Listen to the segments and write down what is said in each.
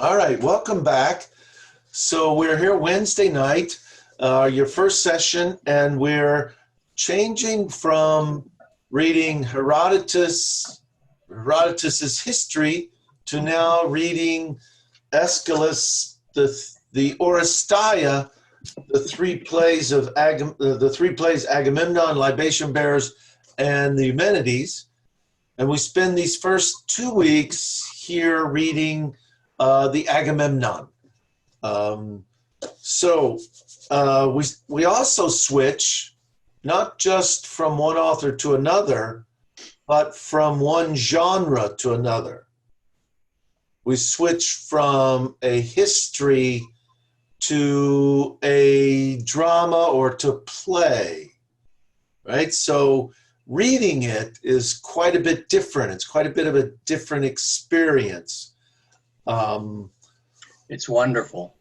All right, welcome back. So we're here Wednesday night, your first session, and we're changing from reading Herodotus's history to now reading Aeschylus, the Oresteia, the three plays Agamemnon, Libation Bearers, and the Eumenides. And we spend these first 2 weeks here reading the Agamemnon. We also switch not just from one author to another, but from one genre to another. We switch from a history to a drama or to play, right? So reading it is quite a bit different. It's quite a bit of a different experience. It's wonderful.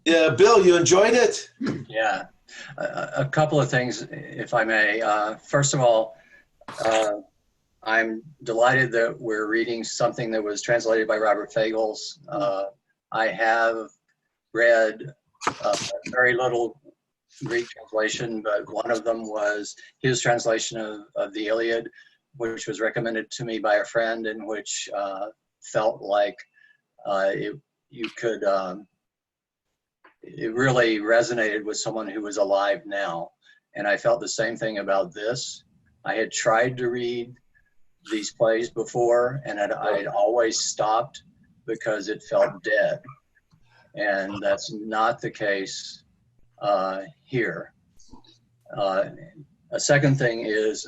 Yeah, Bill, you enjoyed it? Yeah. A couple of things, if I may. First of all, I'm delighted that we're reading something that was translated by Robert Fagles. I have read very little Greek translation, but one of them was his translation of the Iliad, which was recommended to me by a friend, in which felt like it really resonated with someone who was alive now. And I felt the same thing about this. I had tried to read these plays before, and I had always stopped because it felt dead. And that's not the case here. A second thing is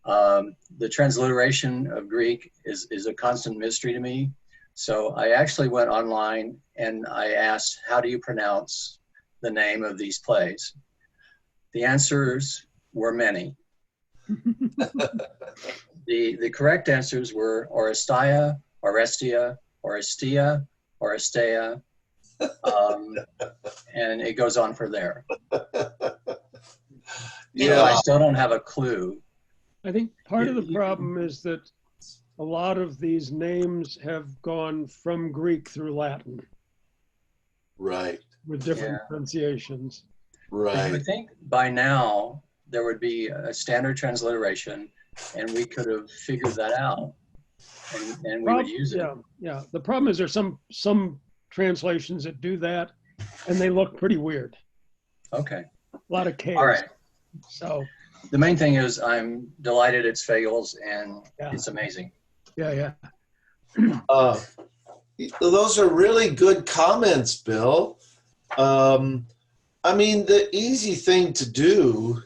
the transliteration of Greek is a constant mystery to me. So I actually went online and I asked, how do you pronounce the name of these plays? The answers were many. The correct answers were Oresteia, Orestia, Orestia, Oresteia, and it goes on from there. Yeah. So I still don't have a clue. I think part of the problem is that a lot of these names have gone from Greek through Latin. Right. With different pronunciations. Right. I think by now there would be a standard transliteration, and we could have figured that out, and we would use it. Yeah. The problem is there's some translations that do that, and they look pretty weird. Okay. A lot of K's. All right. So the main thing is I'm delighted it's Fagles, and it's amazing. Yeah. Those are really good comments, Bill. I mean, the easy thing to do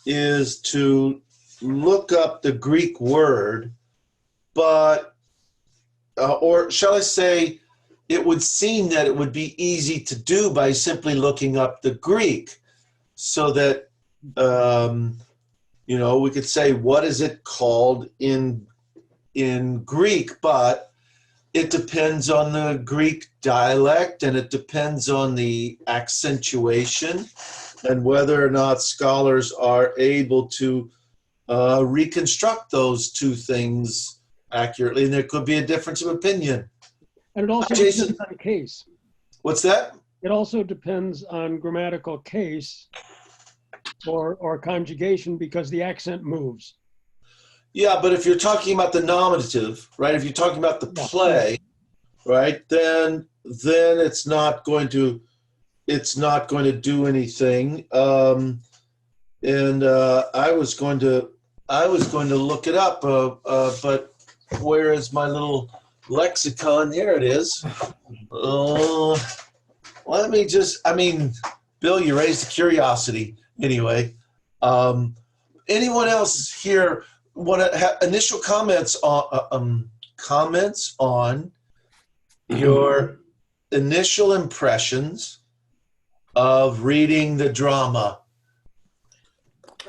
is to look up the Greek word, but, or shall I say, it would seem that it would be easy to do by simply looking up the Greek, so that, we could say, what is it called in Greek? But it depends on the Greek dialect, and it depends on the accentuation, and whether or not scholars are able to reconstruct those two things accurately. And there could be a difference of opinion. And it also depends on case. What's that? It also depends on grammatical case or conjugation, because the accent moves. Yeah, but if you're talking about the nominative, right? If you're talking about the play, right? Then it's not going to do anything. And I was going to look it up, but where is my little lexicon? Here it is. Let me just, Bill, you raised the curiosity anyway. Anyone else here want to have initial comments on your initial impressions of reading the drama?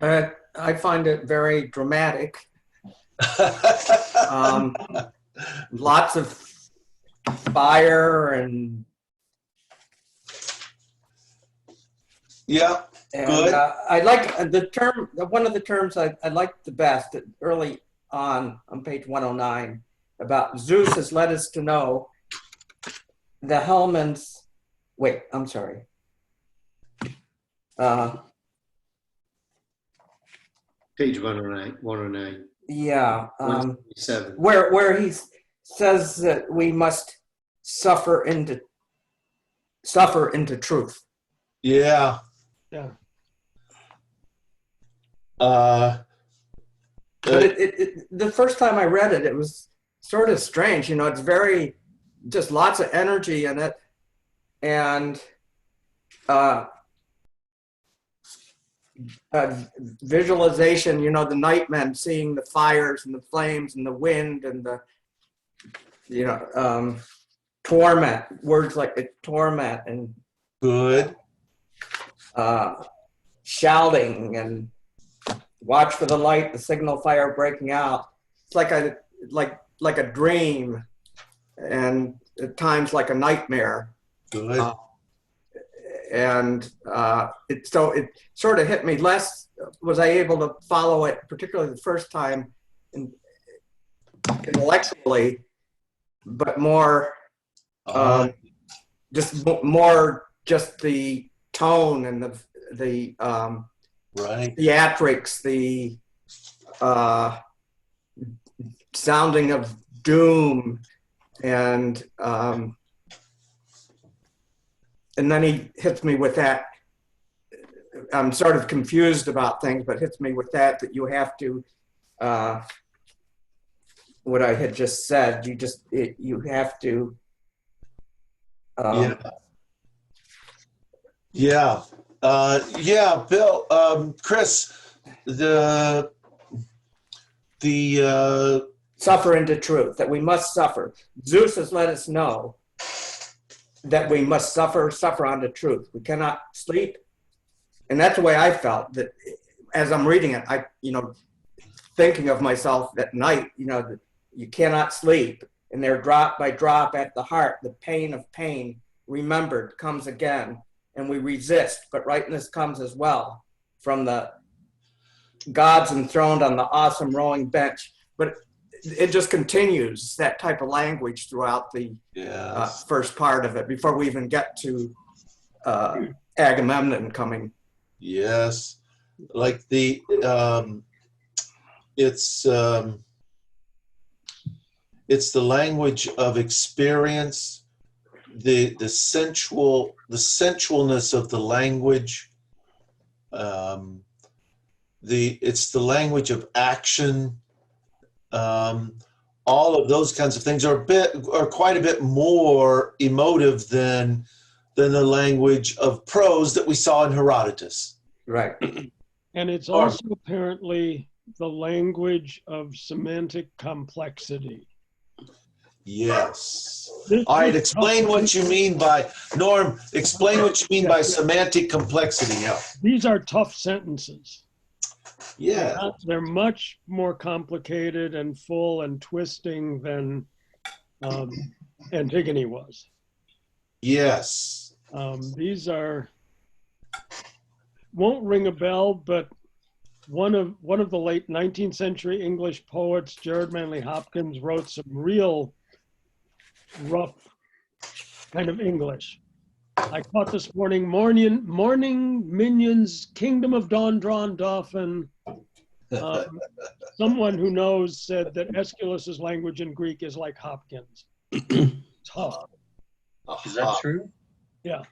I find it very dramatic. Lots of fire and yeah. And good. I like the term. One of the terms I liked the best early on page 109 about Zeus has led us to know the Hellman's, wait, I'm sorry. Page 109, 109, Yeah, 177. where he says that we must suffer into truth. Yeah. Yeah. But the first time I read it, it was sort of strange. You know, it's very, just lots of energy in it. And visualization, you know, the nightmen seeing the fires and the flames and the wind and the, you know, torment, words like the torment and Good. shouting and watch for the light, the signal fire breaking out. It's like a dream, and at times like a nightmare. Good. And it sort of hit me less. Was I able to follow it, particularly the first time, intellectually, but more just the tone and the Right. theatrics, the sounding of doom, and then he hits me with that. I'm sort of confused about things, but hits me with that you have to, what I had just said, you have to. Yeah. Yeah, Bill, Chris, the suffer into truth, that we must suffer. Zeus has let us know that we must suffer unto truth. We cannot sleep. And that's the way I felt, that as I'm reading it, thinking of myself at night, that you cannot sleep. And there, drop by drop at the heart, the pain of pain, remembered, comes again. And we resist, but rightness comes as well from the gods enthroned on the awesome rowing bench. But it just continues that type of language throughout the first part of it before we even get to Agamemnon coming. Yes, like it's the language of experience, the sensualness of the language. It's the language of action. All of those kinds of things are quite a bit more emotive than the language of prose that we saw in Herodotus. Right. And it's also apparently the language of semantic complexity. Yes. All right, explain what you mean by, Norm, explain what you mean by semantic complexity. Yeah. These are tough sentences. Yeah. They're much more complicated and full and twisting than Antigone was. Yes. These won't ring a bell, but one of the late 19th century English poets, Gerard Manley Hopkins, wrote some real rough kind of English. I caught this morning minions, kingdom of Dondron Dauphin. Someone who knows said that Aeschylus's language in Greek is like Hopkins. Tough. Is that true? Yeah.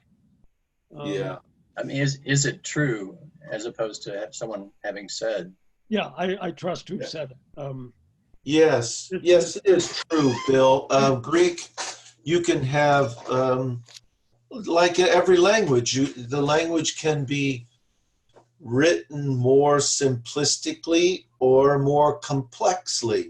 Yeah. I mean, is it true as opposed to someone having said? Yeah, I trust who said it. Yes, yes, it is true, Bill. Greek, you can have, like in every language, the language can be written more simplistically or more complexly.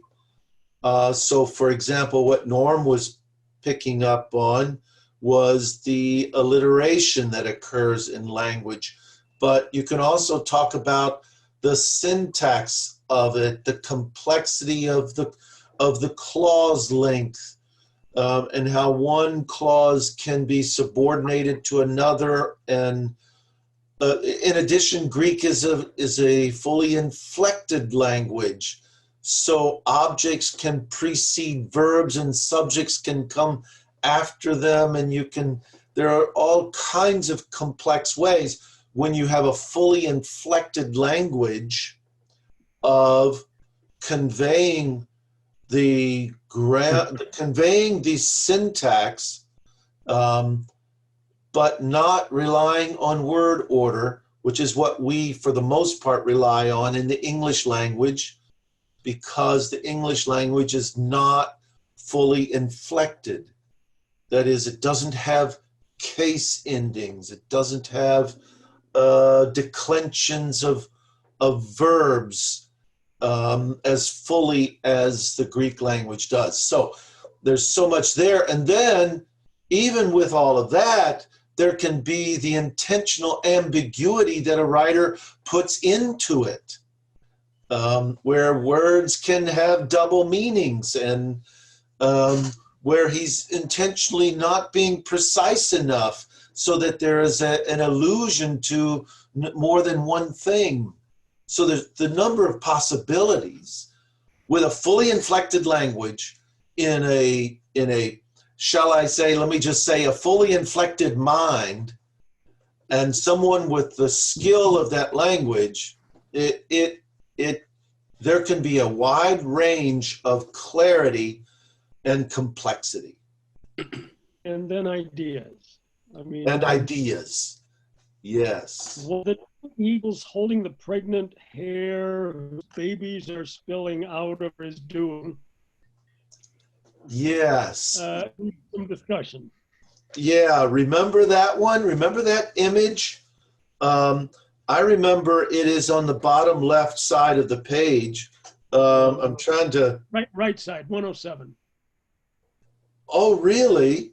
So, for example, what Norm was picking up on was the alliteration that occurs in language. But you can also talk about the syntax of it, the complexity of the clause length, and how one clause can be subordinated to another. And in addition, Greek is a fully inflected language. So objects can precede verbs and subjects can come after them, and there are all kinds of complex ways when you have a fully inflected language of conveying conveying the syntax, but not relying on word order, which is what we, for the most part, rely on in the English language, because the English language is not fully inflected. That is, it doesn't have case endings. It doesn't have declensions of verbs as fully as the Greek language does. So there's so much there. And then, even with all of that, there can be the intentional ambiguity that a writer puts into it, where words can have double meanings, and where he's intentionally not being precise enough so that there is an allusion to more than one thing. So there's the number of possibilities with a fully inflected language in a shall I say, let me just say, a fully inflected mind, and someone with the skill of that language. There can be a wide range of clarity and complexity. And then ideas. I mean, And ideas. Yes. well, the eagle's holding the pregnant hare whose babies are spilling out of his dune. Yes. Some discussion. Yeah, remember that one? Remember that image? I remember it is on the bottom left side of the page. I'm trying to... Right side, 107. Oh, really?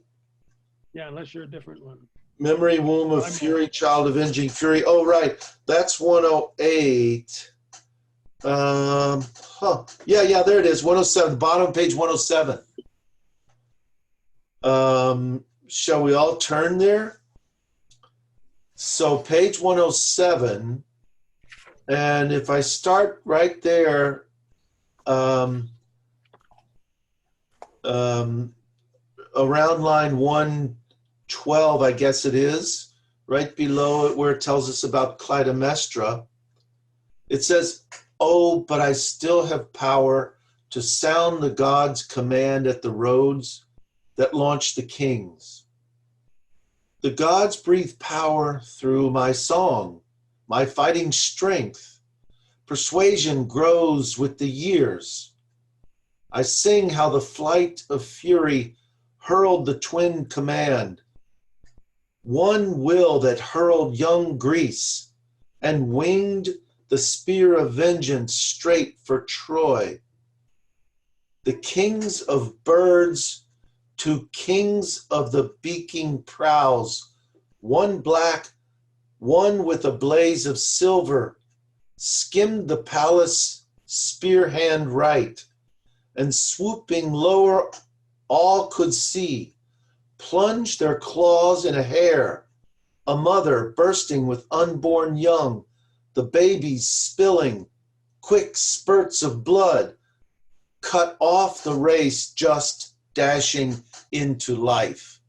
Yeah, unless you're a different one. Memory, womb of fury, child avenging fury. Oh, right. That's 108. Yeah, there it is. 107, bottom page 107. Shall we all turn there? So page 107, and if I start right there, around line 112, I guess it is, right below it where it tells us about Clytemnestra, it says, "Oh, but I still have power to sound the gods' command at the roads that launch the kings. The gods breathe power through my song, my fighting strength. Persuasion grows with the years. I sing how the flight of fury hurled the twin command, one will that hurled young Greece and winged the spear of vengeance straight for Troy. The kings of birds to kings of the beaking prows, one black, one with a blaze of silver, skimmed the palace spear hand right, and swooping lower all could see, plunged their claws in a hare, a mother bursting with unborn young, the babies spilling quick spurts of blood, cut off the race just dashing into life."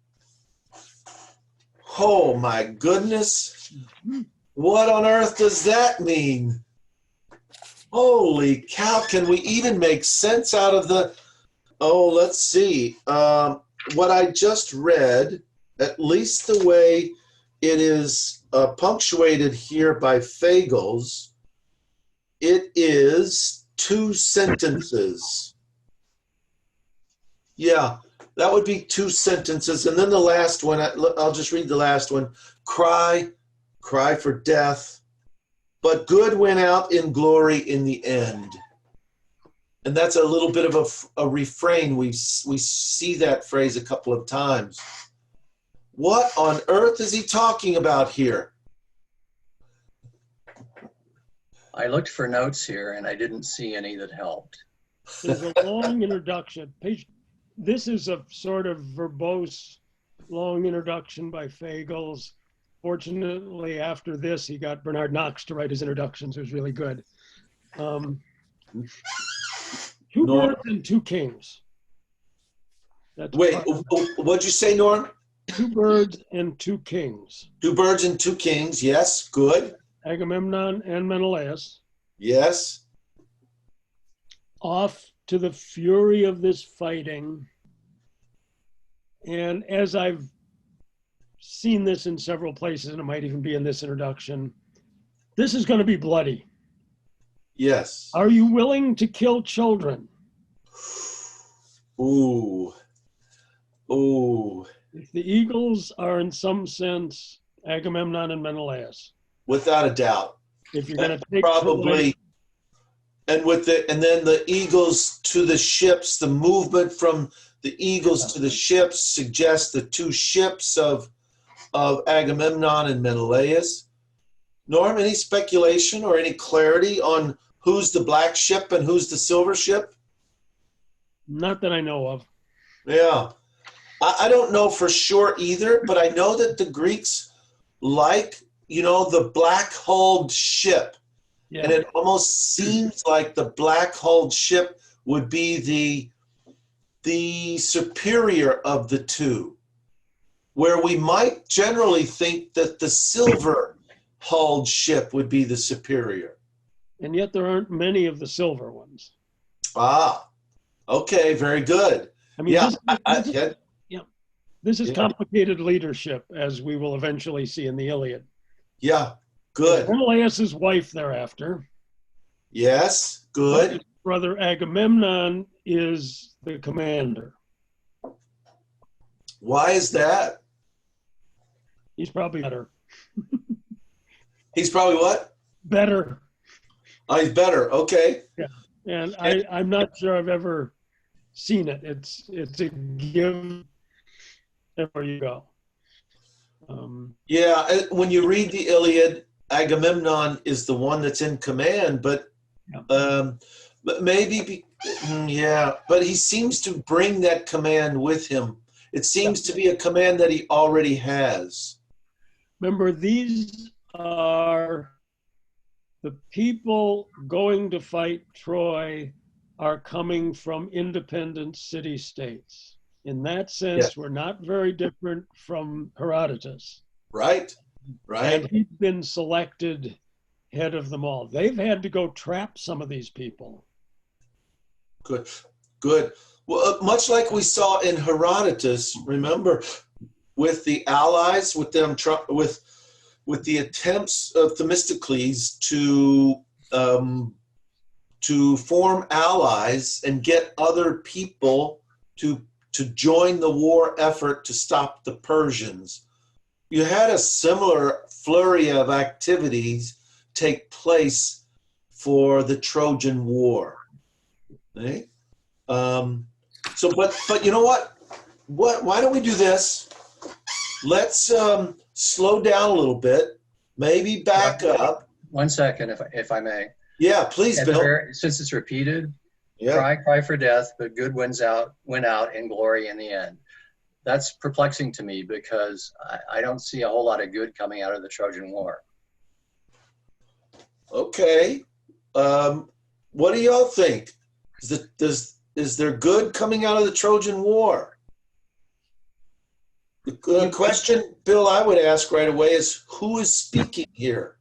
Oh my goodness. What on earth does that mean? Holy cow, can we even make sense out of let's see. What I just read, at least the way it is punctuated here by Fagles, it is 2 sentences. Yeah, that would be 2 sentences. And then the last one, I'll just read the last one. Cry for death, but good went out in glory in the end. And that's a little bit of a refrain. We see that phrase a couple of times. What on earth is he talking about here? I looked for notes here and I didn't see any that helped. There's a long introduction. This is a sort of verbose, long introduction by Fagles. Fortunately, after this, he got Bernard Knox to write his introductions. It was really good. 2 birds and 2 kings. That's Wait, part- what'd you say, Norm? 2 birds and 2 kings. 2 birds and 2 kings. Yes, good. Agamemnon and Menelaus, Yes. off to the fury of this fighting. And as I've seen this in several places, and it might even be in this introduction, this is going to be bloody. Yes. Are you willing to kill children? Ooh. Ooh. If the eagles are in some sense Agamemnon and Menelaus, Without a doubt. if you're going to take Probably. And then the eagles to the ships, the movement from the eagles to the ships suggests the 2 ships of Agamemnon and Menelaus. Norm, any speculation or any clarity on who's the black ship and who's the silver ship? not that I know of. Yeah. I don't know for sure either, but I know that the Greeks like, the black-hulled ship. Yeah. And it almost seems like the black-hulled ship would be the superior of the 2, where we might generally think that the silver-hulled ship would be the superior. And yet there aren't many of the silver ones. Ah, okay, very good. I mean, Yeah, this is Yeah. complicated leadership, as we will eventually see in the Iliad. yeah, good. Menelaus' wife thereafter. Yes, good. His brother Agamemnon is the commander. Why is that? He's probably better. He's probably what? Better. Oh, he's better. Okay. And I'm not sure I've ever seen it. It's a give everywhere you go. Yeah, when you read the Iliad, Agamemnon is the one that's in command, but maybe, but he seems to bring that command with him. It seems to be a command that he already has. Remember, these are the people going to fight Troy are coming from independent city-states. In that sense, we're not very different from Herodotus. Right, right. And he's been selected head of them all. They've had to go trap some of these people. Good, good. Well, much like we saw in Herodotus, remember, with the allies, with them, with the attempts of Themistocles to form allies and get other people to join the war effort to stop the Persians. You had a similar flurry of activities take place for the Trojan War. Okay? But you know what? Why don't we do this? Let's slow down a little bit, maybe back up. 1 second, if I may. Yeah, please, Bill. Since it's repeated, Yeah. cry for death, but good win out in glory in the end. That's perplexing to me because I don't see a whole lot of good coming out of the Trojan War. Okay. What do y'all think? Is there good coming out of the Trojan War? The question, Bill, I would ask right away is, who is speaking here?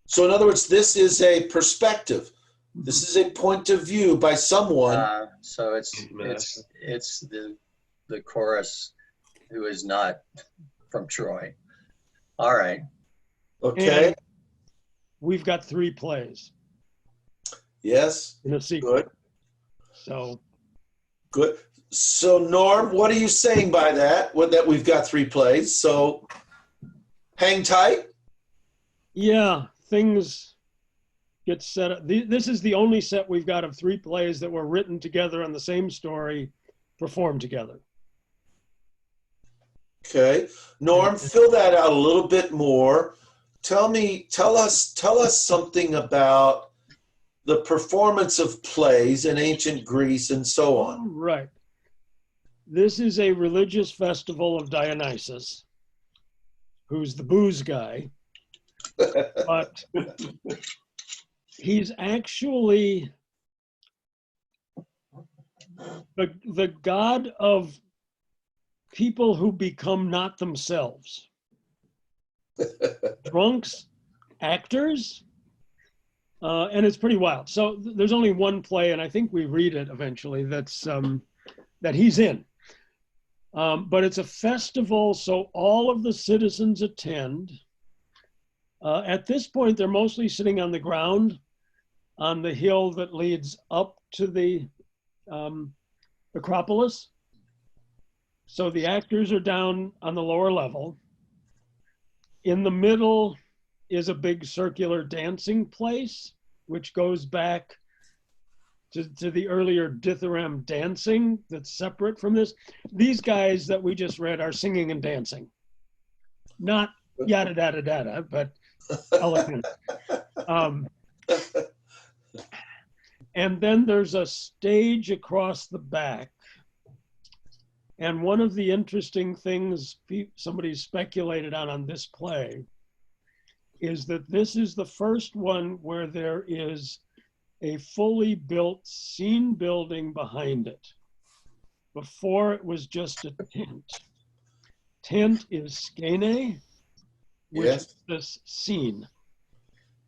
So in other words, this is a perspective. This is a point of view by someone. So it's the chorus who is not from Troy. All right. Okay. And we've got 3 plays Yes. in a sequence. Good. So Good. So Norm, what are you saying by that? That we've got 3 plays. So hang tight. yeah, things get set up. This is the only set we've got of 3 plays that were written together on the same story, performed together. Okay. Norm, fill that out a little bit more. Tell us something about the performance of plays in ancient Greece and so on. Right. This is a religious festival of Dionysus, who's the booze guy, but he's actually the god of people who become not themselves. Drunks, actors, and it's pretty wild. So there's only one play, and I think we read it eventually, that's that he's in. But it's a festival, so all of the citizens attend. At this point, they're mostly sitting on the ground on the hill that leads up to the Acropolis. So the actors are down on the lower level. In the middle is a big circular dancing place, which goes back to the earlier dithyramb dancing that's separate from this. These guys that we just read are singing and dancing. Not yada, yada, yada, but elegant. And then there's a stage across the back. And one of the interesting things somebody speculated on this play is that this is the first one where there is a fully built scene building behind it. Before it was just a tent. Tent is skene, which Yes. is this scene.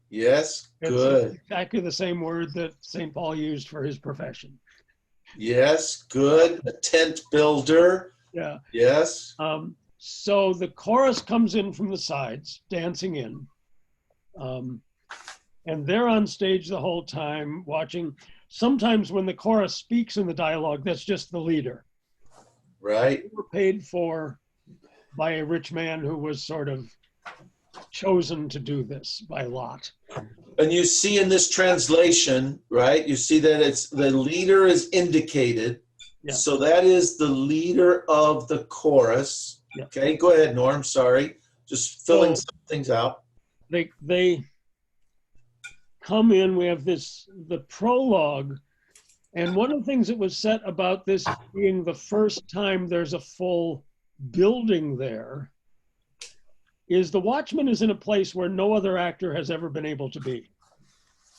Yes, It's good. exactly the same word that St. Paul used for his profession. Yes, good. A tent builder. Yeah. Yes. So the chorus comes in from the sides, dancing in. And they're on stage the whole time watching. Sometimes when the chorus speaks in the dialogue, that's just the leader. Right. They were paid for by a rich man who was sort of chosen to do this by lot. And you see in this translation, right, you see that it's the leader is indicated. Yeah. So that is the leader of the chorus. Yeah. Okay, go ahead, Norm. Sorry. Just filling some things out. They come in, we have the prologue, and one of the things that was said about this being the first time there's a full building there is the Watchman is in a place where no other actor has ever been able to be,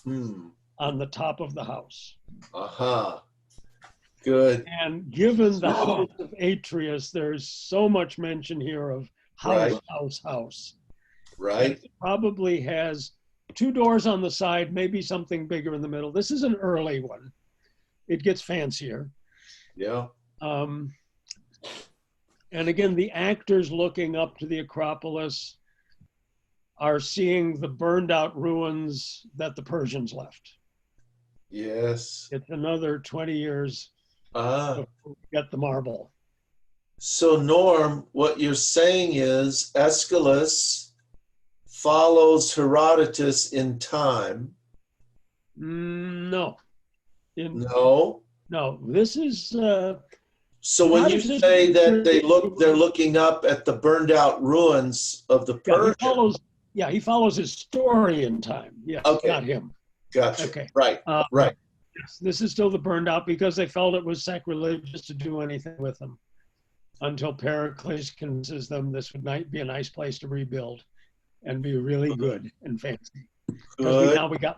on the top of the house. Uh-huh. Good. And given the house of Atreus, there's so much mention here of house, Right. house. Right. It probably has 2 doors on the side, maybe something bigger in the middle. This is an early one. It gets fancier. Yeah. And again, the actors looking up to the Acropolis are seeing the burned out ruins that the Persians left. Yes. It's another 20 years Ah. before we get the marble. So, Norm, what you're saying is Aeschylus follows Herodotus in time. No. No. No, this is... So when you say that they're looking up at the burned out ruins of the Persians. he follows his story in time. Yes, Okay. not him. Gotcha. Okay. Right. Right. Yes, this is still the burned out because they felt it was sacrilegious to do anything with them until Pericles convinces them this would be a nice place to rebuild and be really good and fancy. Because now we got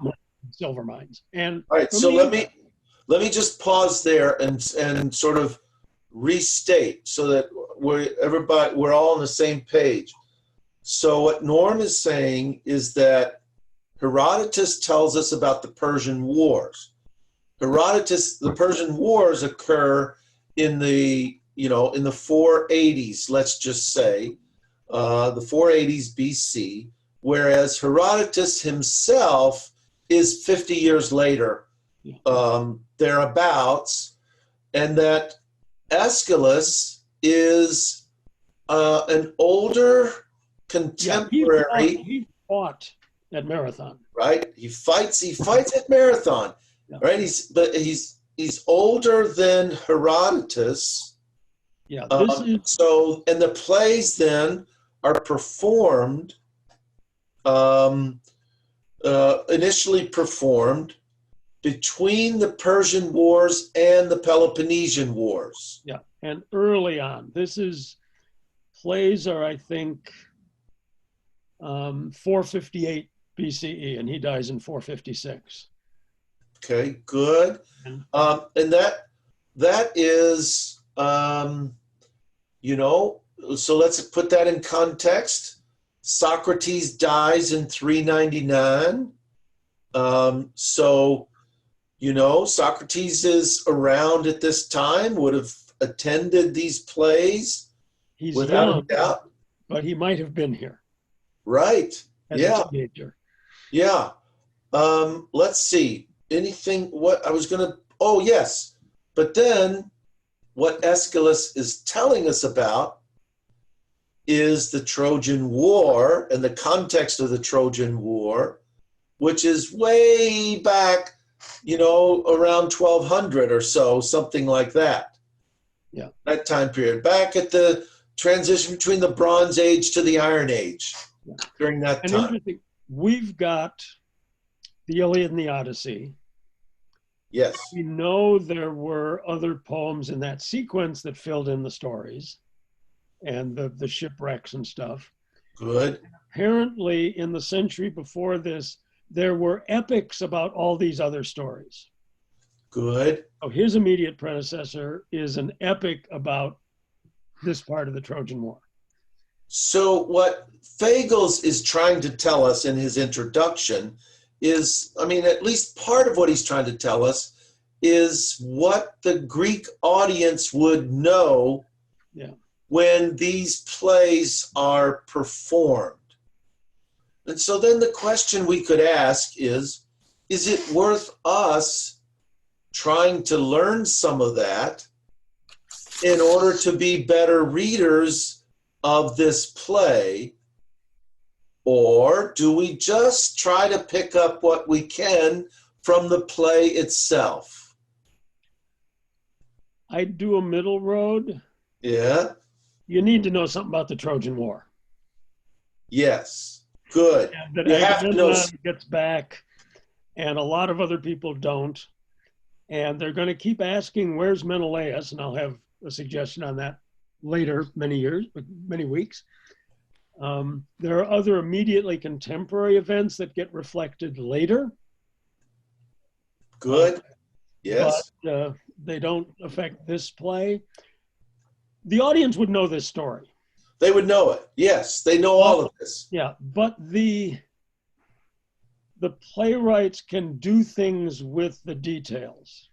silver mines. And all right, so let me just pause there and sort of restate so that we're all on the same page. So what Norm is saying is that Herodotus tells us about the Persian Wars. The Persian Wars occur in the 480s, let's just say, the 480s BC, whereas Herodotus himself is 50 years later, thereabouts, and that Aeschylus is an older contemporary. He fought at Marathon. Right, he fights at Marathon. Yeah. Right, he's older than Herodotus. Yeah, so and the plays then are performed, initially performed between the Persian Wars and the Peloponnesian Wars. Yeah, and early on, plays are, I think, 458 BCE, and he dies in 456. Okay, good. And that is, you know, so let's put that in context. Socrates dies in 399. So, you know, Socrates is around at this time, would have attended these plays He's without young, a doubt. but he might have been here Right. as Yeah. a teenager. Yeah. Let's see. Anything, what I was going to, oh, yes. But then what Aeschylus is telling us about is the Trojan War and the context of the Trojan War, which is way back, you know, around 1200 or so, something like that. Yeah. That time period. Back at the transition between the Bronze Age to the Iron Age, Yeah. during that And time. interesting, we've got the Iliad and the Odyssey. Yes. We know there were other poems in that sequence that filled in the stories and the shipwrecks and stuff. Good. Apparently, in the century before this, there were epics about all these other stories. Good. So his immediate predecessor is an epic about this part of the Trojan War. So what Fagles is trying to tell us in his introduction is, I mean, at least part of what he's trying to tell us is what the Greek audience would know when these plays are performed. And so then the question we could ask is it worth us trying to learn some of that in order to be better readers of this play? Or do we just try to pick up what we can from the play itself? I'd do a middle road. Yeah. You need to know something about the Trojan War. Yes. Good. And that You have to know. Agamemnon gets back, and a lot of other people don't. And they're going to keep asking, where's Menelaus? And I'll have a suggestion on that later, many weeks. There are other immediately contemporary events that get reflected later. Good. Yes. But they don't affect this play. The audience would know this story. They would know it. Yes, they know all of this. Yeah, but the playwrights can do things with the details.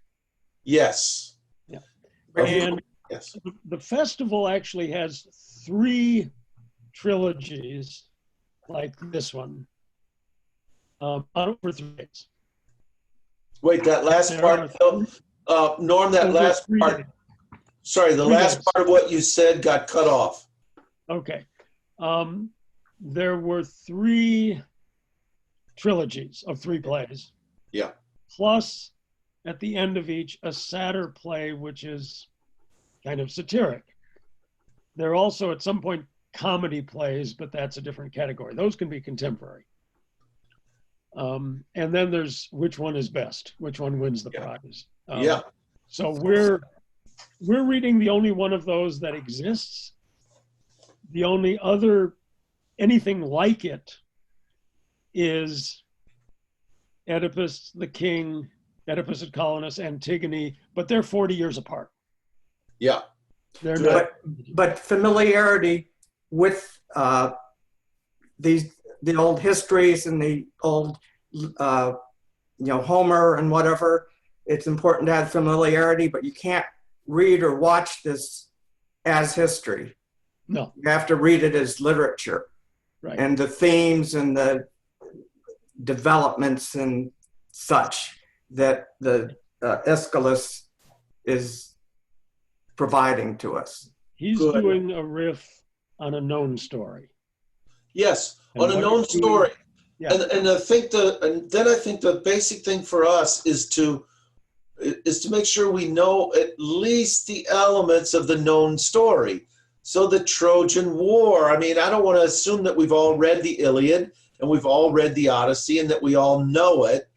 Yes. Yeah. Okay. And yes. the festival actually has 3 trilogies like this one on for 3 days. Wait, that last There part, are Norm, that last 3 part, days. sorry, the 3 last days. part of what you said got cut off. Okay. There were 3 trilogies of 3 plays. Yeah. Plus, at the end of each, a satyr play, which is kind of satiric. There are also, at some point, comedy plays, but that's a different category. Those can be contemporary. And then there's which one is best, which one wins the prize. Yeah. So we're reading the only one of those that exists. The only other anything like it is Oedipus the King, Oedipus at Colonus, Antigone, but they're 40 years apart. Yeah. They're Good. not. But familiarity with the old histories and the old, Homer and whatever, it's important to have familiarity, but you can't read or watch this as history. No. You have to read it as literature. Right. And the themes and the developments and such that the Aeschylus is providing to us. He's Good. doing a riff on a known story. Yes, And on a what known he's doing- story. Yeah. And I think the basic thing for us is to make sure we know at least the elements of the known story. So the Trojan War, I mean, I don't want to assume that we've all read the Iliad and we've all read the Odyssey and that we all know it.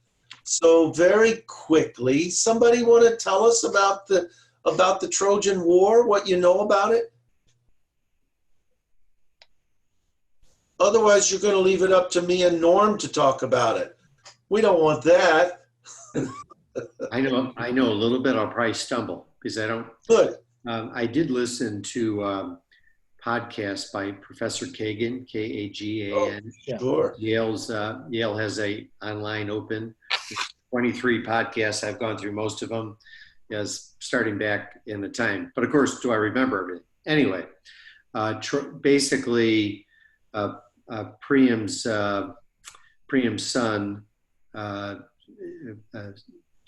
So very quickly, somebody want to tell us about the Trojan War, what you know about it? Otherwise, you're going to leave it up to me and Norm to talk about it. We don't want that. I know a little bit. I'll probably stumble. because I don't. Good. I did listen to podcast by Professor Kagan, Kagan. Yeah. Sure. Yale has a online open 23 podcasts. I've gone through most of them, as starting back in the time. But of course, do I remember everything? Anyway, basically, Priam's son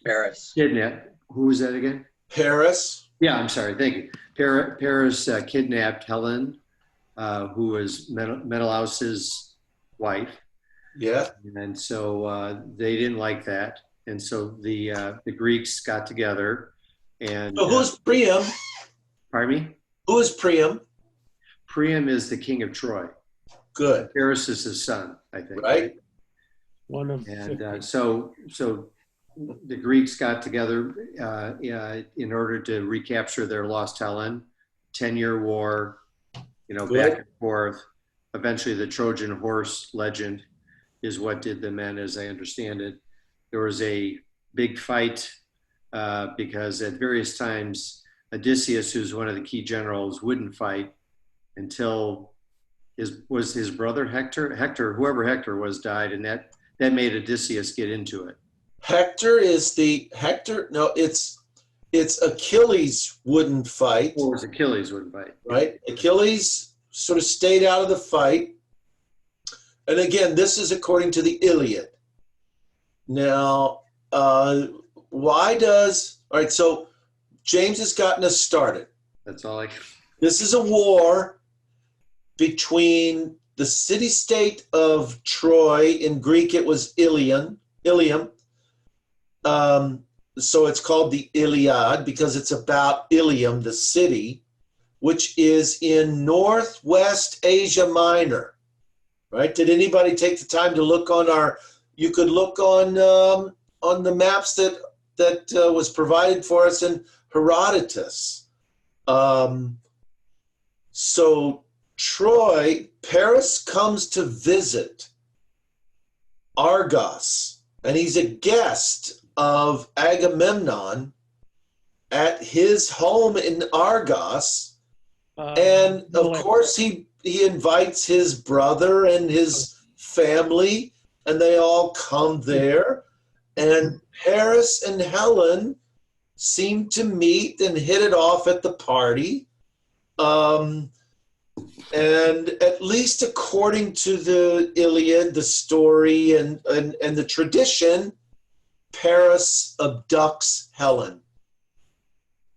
Paris. kidnapped. Who was that again? Paris. Yeah, I'm sorry. Thank you. Paris kidnapped Helen, who was Menelaus's wife, Yeah. and so they didn't like that, and so the Greeks got together, and So who's Priam? pardon me. Who is Priam? Priam is the king of Troy. Good. Paris is his son, I think. Right. One of And so the Greeks got together in order to recapture their lost Helen. 10-year war, Good. back and forth. Eventually, the Trojan horse legend is what did them in, as I understand it. There was a big fight because at various times, Odysseus, who's one of the key generals, wouldn't fight until his brother Hector, whoever Hector was, died, and that made Odysseus get into it. No, it's Achilles wouldn't fight. Or was Achilles wouldn't fight? Right? Achilles sort of stayed out of the fight. And again, this is according to the Iliad. Now, all right, so James has gotten us started. That's all I. This is a war between the city-state of Troy. In Greek, it was Ilium. So it's called the Iliad because it's about Ilium, the city, which is in Northwest Asia Minor. Right? Did anybody take the time to look on you could look on the maps that was provided for us in Herodotus. So Troy, Paris comes to visit Argos, and he's a guest of Agamemnon at his home in Argos. And of course, he invites his brother and his family, and they all come there. And Paris and Helen seem to meet and hit it off at the party. And at least according to the Iliad, the story and the tradition, Paris abducts Helen.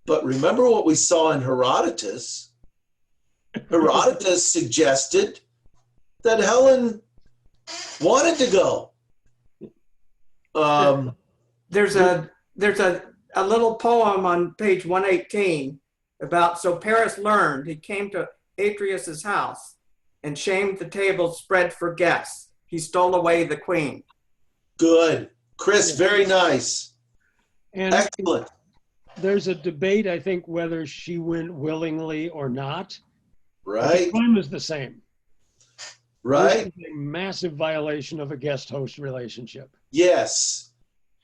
But remember what we saw in Herodotus. Herodotus suggested that Helen wanted to go. There's a little poem on page 118 about, so Paris learned, he came to Atreus's house and shamed the table spread for guests. He stole away the queen. Good. Chris, very nice. And Excellent. there's a debate, I think, whether she went willingly or not. Right. The crime is the same. Right. This is a massive violation of a guest-host relationship. Yes.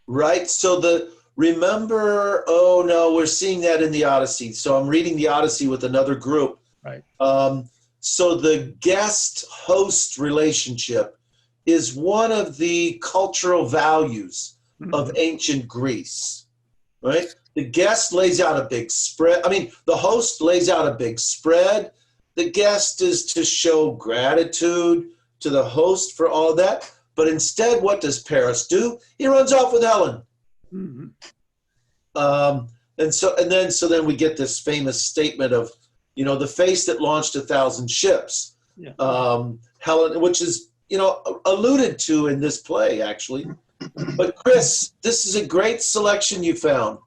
Right. So remember, oh no, we're seeing that in the Odyssey. So I'm reading the Odyssey with another group. Right. So the guest-host relationship is one of the cultural values of ancient Greece, right? The guest lays out a big spread. The host lays out a big spread. The guest is to show gratitude to the host for all that. But instead, what does Paris do? He runs off with Helen. Mhm. So then we get this famous statement of, the face that launched 1,000 ships. Yeah. Helen, which is, alluded to in this play, actually. But Chris, this is a great selection you found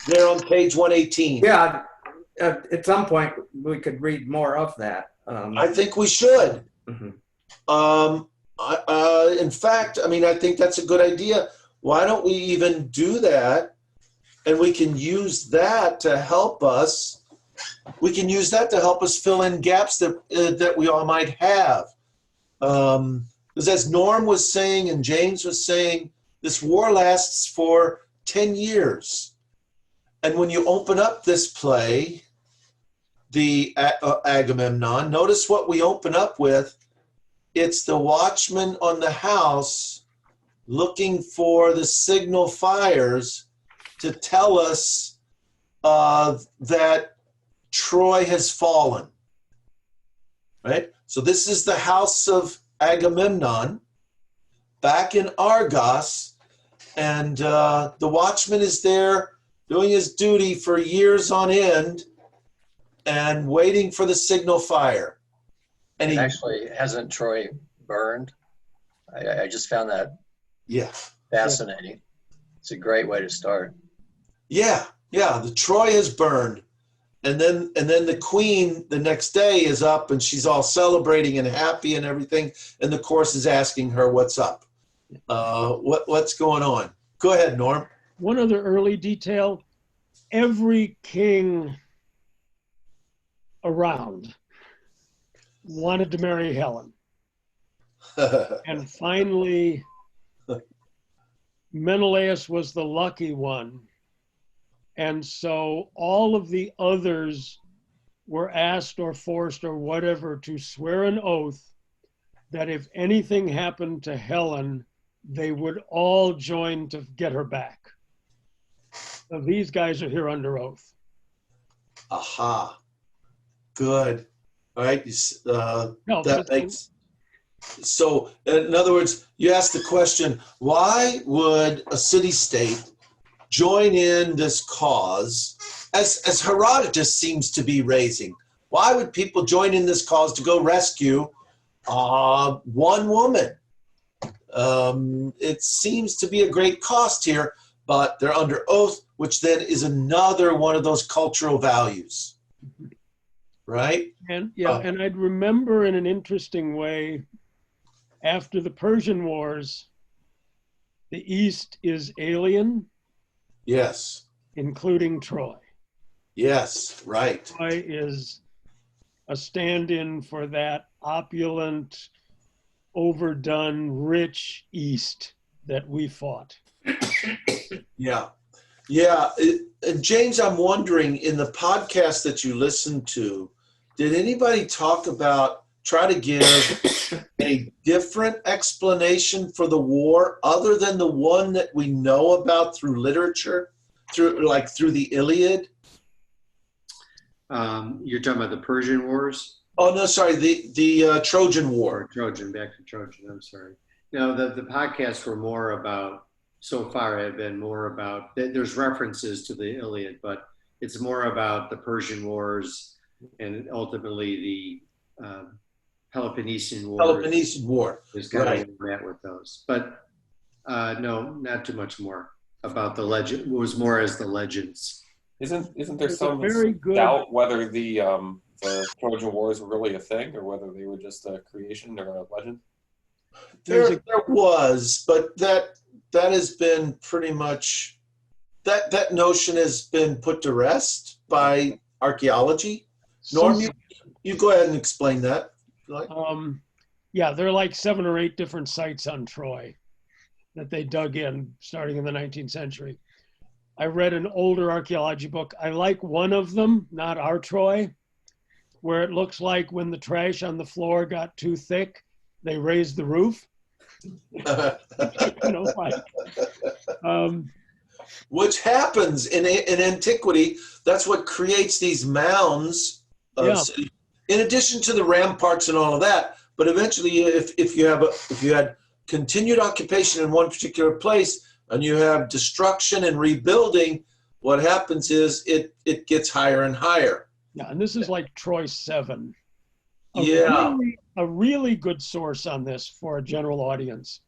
there on page 118. Yeah, at some point we could read more of that. I think we should. Mhm. In fact, I think that's a good idea. Why don't we even do that? And we can use that to help us. We can use that to help us fill in gaps that we all might have. Because as Norm was saying and James was saying, this war lasts for 10 years. And when you open up this play, the Agamemnon, notice what we open up with. It's the watchman on the house looking for the signal fires to tell us that Troy has fallen, right? So this is the house of Agamemnon back in Argos, and the watchman is there doing his duty for years on end and waiting for the signal fire. And he actually, hasn't Troy burned? I just found that yeah. fascinating. It's a great way to start. Yeah, the Troy has burned. And then the queen the next day is up and she's all celebrating and happy and everything. And the chorus is asking her what's up. What's going on? Go ahead, Norm. One other early detail, every king around wanted to marry Helen. And finally, Menelaus was the lucky one. And so all of the others were asked or forced or whatever to swear an oath that if anything happened to Helen, they would all join to get her back. So these guys are here under oath. Aha. Good. All right. No, That makes... So, in other words, you ask the question, why would a city-state join in this cause, as Herodotus seems to be raising? Why would people join in this cause to go rescue one woman? It seems to be a great cost here, but they're under oath, which then is another one of those cultural values, right? And and I'd remember in an interesting way, after the Persian Wars, the East is alien. Yes. Including Troy. Yes, right. Troy is a stand-in for that opulent, overdone, rich East that we fought. Yeah. And James, I'm wondering, in the podcast that you listened to, did anybody try to give a different explanation for the war other than the one that we know about through literature, through the Iliad? You're talking about the Persian Wars? Oh, no, sorry, the Trojan War. Back to Trojan, I'm sorry. No, the podcasts were more about, so far have been more about, there's references to the Iliad, but it's more about the Persian Wars and ultimately the Peloponnesian War. Is kind of where I'm at with those. But no, not too much more about the legend. It was more as the legends. Isn't there some doubt whether the Trojan Wars were really a thing or whether they were just a creation or a legend? There was, but that has been pretty much, that notion has been put to rest by archaeology. Norm, you go ahead and explain that. Yeah, there are like 7 or 8 different sites on Troy that they dug in starting in the 19th century. I read an older archaeology book. I like one of them, not our Troy, where it looks like when the trash on the floor got too thick, they raised the roof. Which happens in antiquity. That's what creates these mounds of city. In addition to the ramparts and all of that, but eventually, if you had continued occupation in one particular place and you have destruction and rebuilding, what happens is it gets higher and higher. Yeah, and this is like Troy 7. A really good source on this for a general audience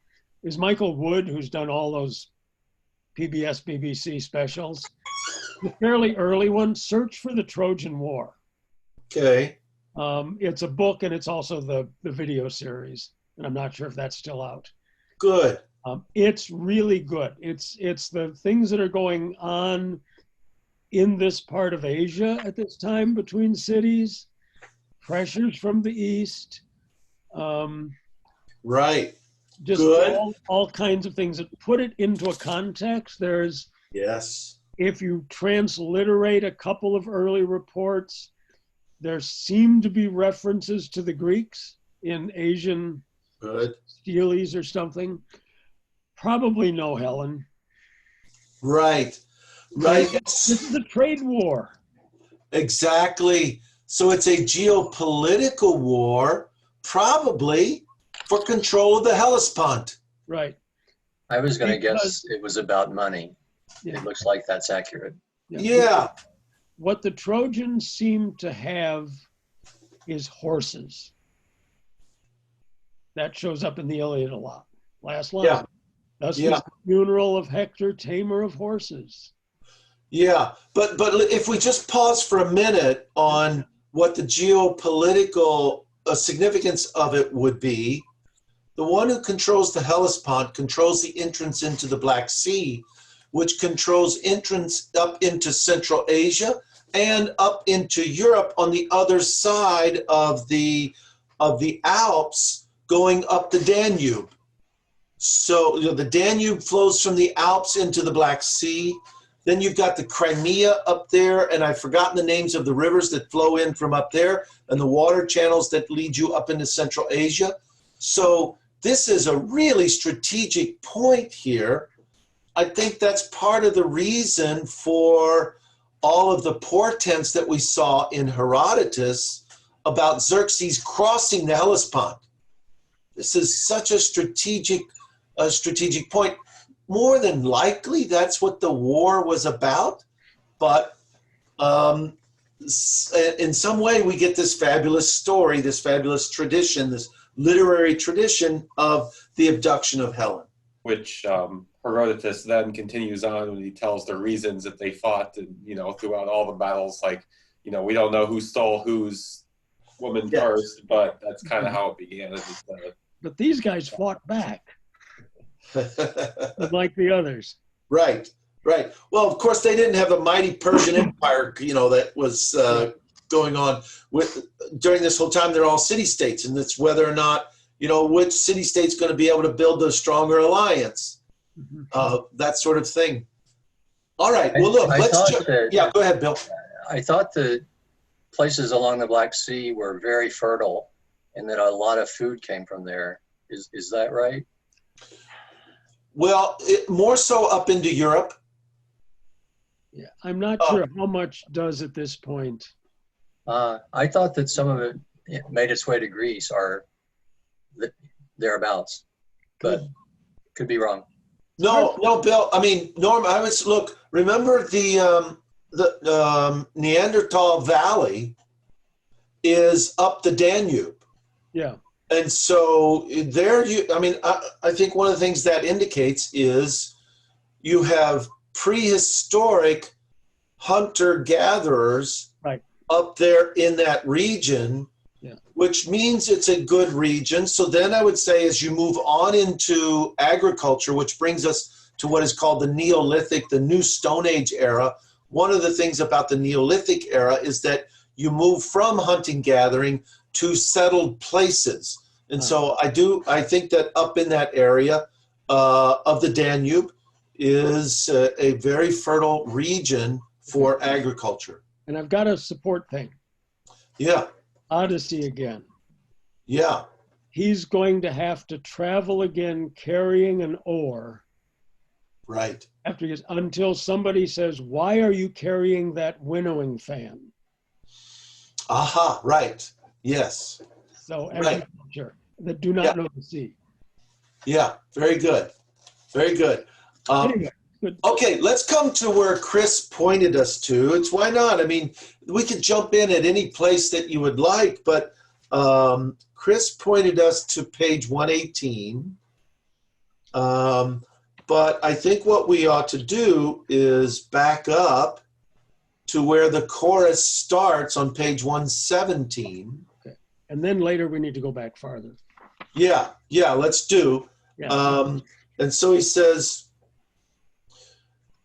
is Michael Wood, who's done all those PBS, BBC specials. The fairly early one, Search for the Trojan War. Okay. It's a book and it's also the video series, and I'm not sure if that's still out. Good. It's really good. It's the things that are going on in this part of Asia at this time between cities, pressures from the East. Right. Just all kinds of things that put it into a context. There's if you transliterate a couple of early reports, there seem to be references to the Greeks in Asian Good. steles or something. Probably no Helen. Right. Right. This is a trade war. Exactly. So it's a geopolitical war, probably for control of the Hellespont. Right. I was going to Because- guess it was about money. Yeah. It looks like that's accurate. Yeah. What the Trojans seem to have is horses. That shows up in the Iliad a lot. Last line. Yeah. Thus Yeah. was the funeral of Hector, tamer of horses. Yeah. But if we just pause for a minute on what the geopolitical significance of it would be, the one who controls the Hellespont controls the entrance into the Black Sea, which controls entrance up into Central Asia and up into Europe on the other side of the Alps, going up the Danube. So the Danube flows from the Alps into the Black Sea. Then you've got the Crimea up there, and I've forgotten the names of the rivers that flow in from up there, and the water channels that lead you up into Central Asia. So this is a really strategic point here. I think that's part of the reason for all of the portents that we saw in Herodotus about Xerxes crossing the Hellespont. This is such a strategic point. More than likely, that's what the war was about. But in some way, we get this fabulous story, this fabulous tradition, this literary tradition of the abduction of Helen. Which Herodotus then continues on when he tells the reasons that they fought, and throughout all the battles, like we don't know who stole whose woman first, but that's kind of how it began. But these guys fought back, like the others. Right. Well, of course, they didn't have a mighty Persian Empire, that was going on during this whole time. They're all city-states, and it's whether or not, which city-state's going to be able to build a stronger alliance, that sort of thing. All right. Well, look, go ahead, Bill. I thought the places along the Black Sea were very fertile and that a lot of food came from there. Is that right? Well, more so up into Europe. Yeah, I'm not sure how much does at this point. I thought that some of it made its way to Greece or thereabouts, but could be wrong. No, Bill. I mean, Norm. Remember the Neanderthal Valley is up the Danube. Yeah. And so there I think one of the things that indicates is you have prehistoric hunter-gatherers up there in that region, which means it's a good region. So then I would say as you move on into agriculture, which brings us to what is called the Neolithic, the New Stone Age era, one of the things about the Neolithic era is that you move from hunting-gathering to settled places. And so I think that up in that area of the Danube is a very fertile region for agriculture. And I've got a support thing. Yeah. Odyssey again. Yeah. He's going to have to travel again carrying an oar. Right. Until somebody says, why are you carrying that winnowing fan? Aha, right. Yes. So agriculture that do not know the sea. Yeah, very good. Very good. Anyway, good. Okay, let's come to where Chris pointed us to. It's why not? I mean, we could jump in at any place that you would like, but Chris pointed us to page 118. But I think what we ought to do is back up to where the chorus starts on page 117. Okay. And then later we need to go back farther. Yeah, let's do. Yeah. And so he says,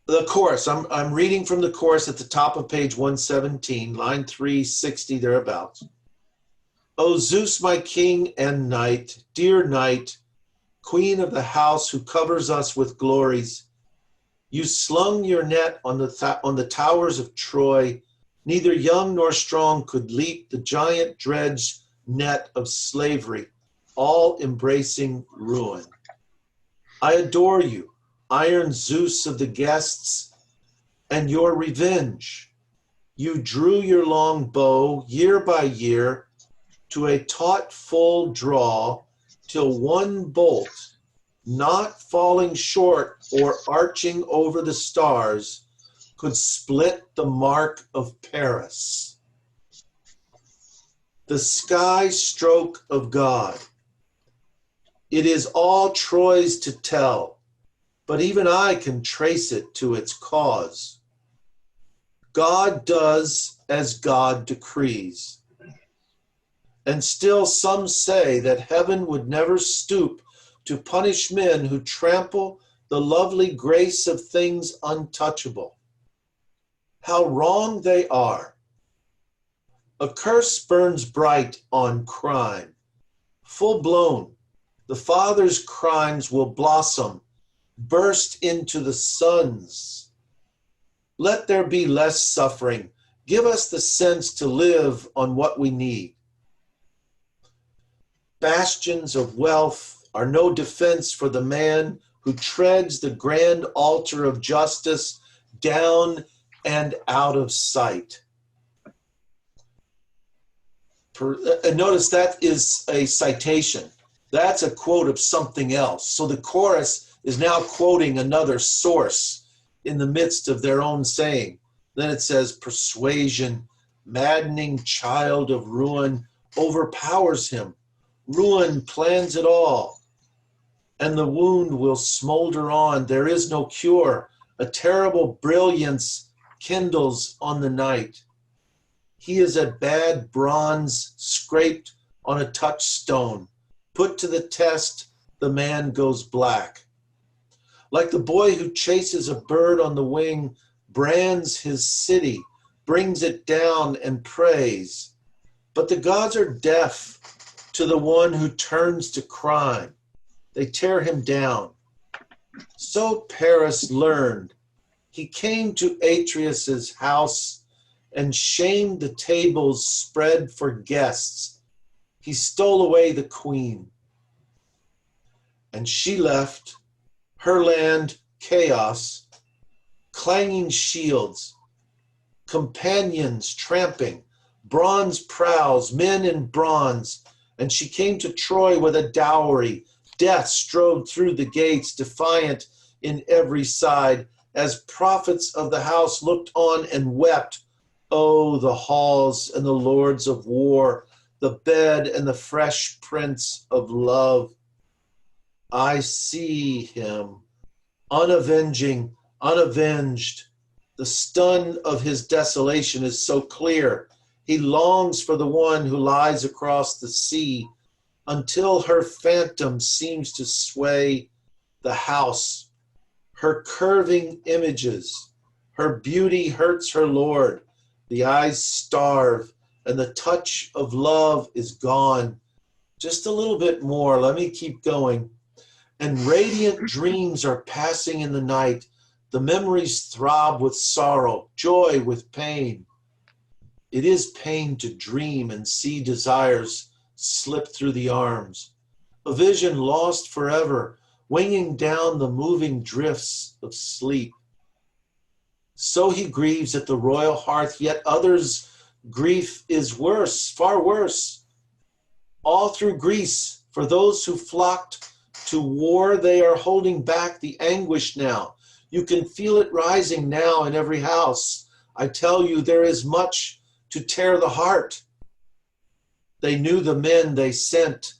the chorus, I'm reading from the chorus at the top of page 117, line 360 thereabouts. O Zeus, my king and knight, dear knight, queen of the house who covers us with glories, You slung your net on the towers of Troy. Neither young nor strong could leap the giant dredge net of slavery, all embracing ruin. I adore you, iron Zeus of the guests, and your revenge. You drew your long bow year by year to a taut full draw till one bolt, not falling short or arching over the stars, could split the mark of Paris. The sky stroke of God. It is all Troy's to tell, but even I can trace it to its cause. God does as God decrees. And still some say that heaven would never stoop to punish men who trample the lovely grace of things untouchable. How wrong they are. A curse burns bright on crime. Full blown, the Father's crimes will blossom, burst into the sons. Let there be less suffering. Give us the sense to live on what we need. Bastions of wealth are no defense for the man who treads the grand altar of justice down and out of sight. Notice that is a citation. That's a quote of something else. So the chorus is now quoting another source in the midst of their own saying. Then it says, persuasion, maddening child of ruin, overpowers him. Ruin plans it all, and the wound will smolder on. There is no cure. A terrible brilliance kindles on the night. He is a bad bronze scraped on a touchstone. Put to the test, the man goes black. Like the boy who chases a bird on the wing, brands his city, brings it down and prays. But the gods are deaf to the one who turns to crime. They tear him down. So Paris learned. He came to Atreus's house and shamed the tables spread for guests. He stole away the queen. And she left her land chaos, clanging shields, companions tramping, bronze prows, men in bronze. And she came to Troy with a dowry. Death strode through the gates, defiant in every side, as prophets of the house looked on and wept. Oh, the halls and the lords of war, the bed and the fresh prince of love. I see him, unavenging, unavenged. The stun of his desolation is so clear. He longs for the one who lies across the sea until her phantom seems to sway the house. Her curving images, her beauty hurts her lord. The eyes starve and the touch of love is gone. Just a little bit more. Let me keep going. And radiant dreams are passing in the night. The memories throb with sorrow, joy with pain. It is pain to dream and see desires slip through the arms. A vision lost forever, winging down the moving drifts of sleep. So he grieves at the royal hearth, yet others' grief is worse, far worse. All through Greece, for those who flocked to war, they are holding back the anguish now. You can feel it rising now in every house. I tell you, there is much to tear the heart. They knew the men they sent,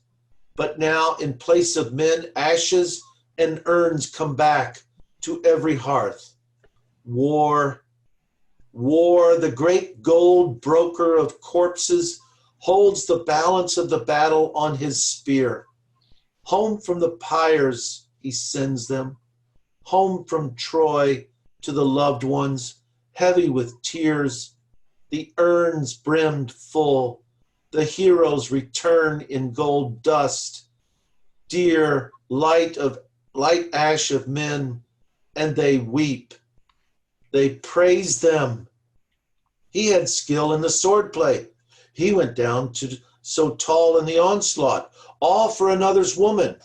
but now in place of men, ashes and urns come back to every hearth. War, war, the great gold broker of corpses holds the balance of the battle on his spear. Home from the pyres he sends them, home from Troy to the loved ones, heavy with tears, the urns brimmed full, the heroes return in gold dust, dear light ash of men, and they weep. They praise them. He had skill in the swordplay. He went down to so tall in the onslaught, all for another's woman.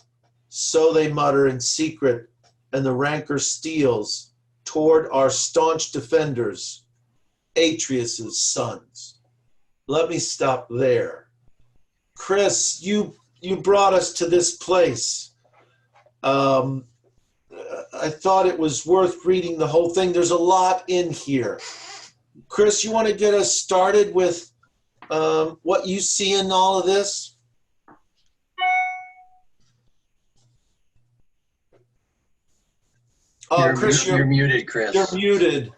So they mutter in secret, and the rancor steals toward our staunch defenders, Atreus's sons. Let me stop there. Chris, you brought us to this place. I thought it was worth reading the whole thing. There's a lot in here. Chris, you want to get us started with what you see in all of this? Oh, Chris, you're muted, Chris. You're muted.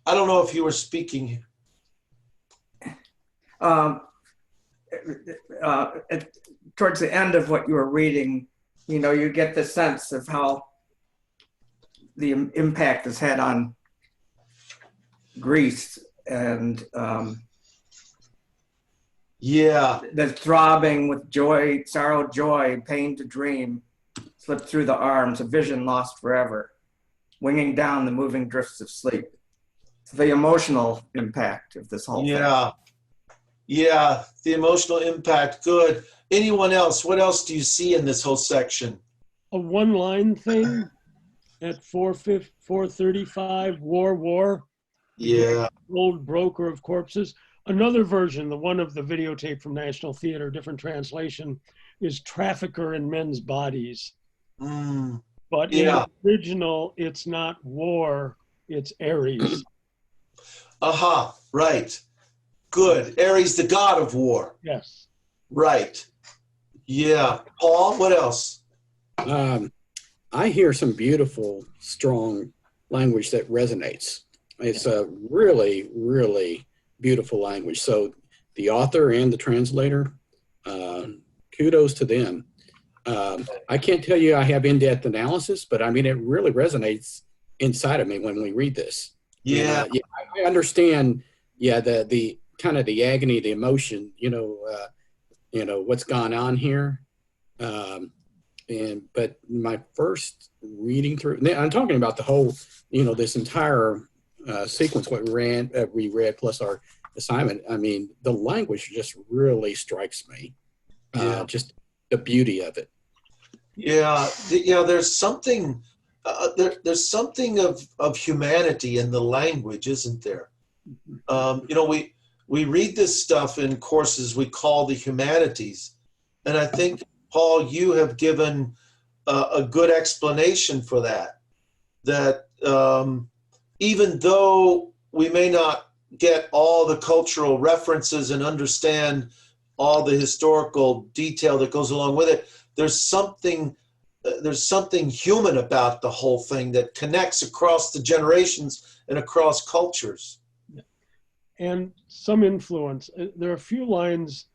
I don't know if you were speaking. Towards the end of what you were reading, you get the sense of how the impact has had on Greece and the throbbing with joy, sorrow, joy, pain to dream, slipped through the arms, a vision lost forever, winging down the moving drifts of sleep. It's the emotional impact of this whole thing. Yeah, the emotional impact. Good. Anyone else? What else do you see in this whole section? A one-line thing at 435, war. Yeah. Old broker of corpses. Another version, the one of the videotape from National Theater, different translation, is trafficker in men's bodies. But in the original, it's not war, it's Ares. Aha, right. Good. Ares, the god of war. Yes. Right. Yeah. Paul, what else? I hear some beautiful, strong language that resonates. It's a really, really beautiful language. So the author and the translator, kudos to them. I can't tell you I have in-depth analysis, but I mean, it really resonates inside of me when we read this. Yeah. And, I understand, the kind of the agony, the emotion, what's gone on here. But my first reading through, I'm talking about the whole, this entire sequence, what we read plus our assignment. I mean, the language just really strikes me. Just the beauty of it. There's something. There's something of humanity in the language, isn't there? We read this stuff in courses we call the humanities, and I think, Paul, you have given a good explanation for that. That even though we may not get all the cultural references and understand all the historical detail that goes along with it, there's something human about the whole thing that connects across the generations and across cultures. And some influence. There are a few lines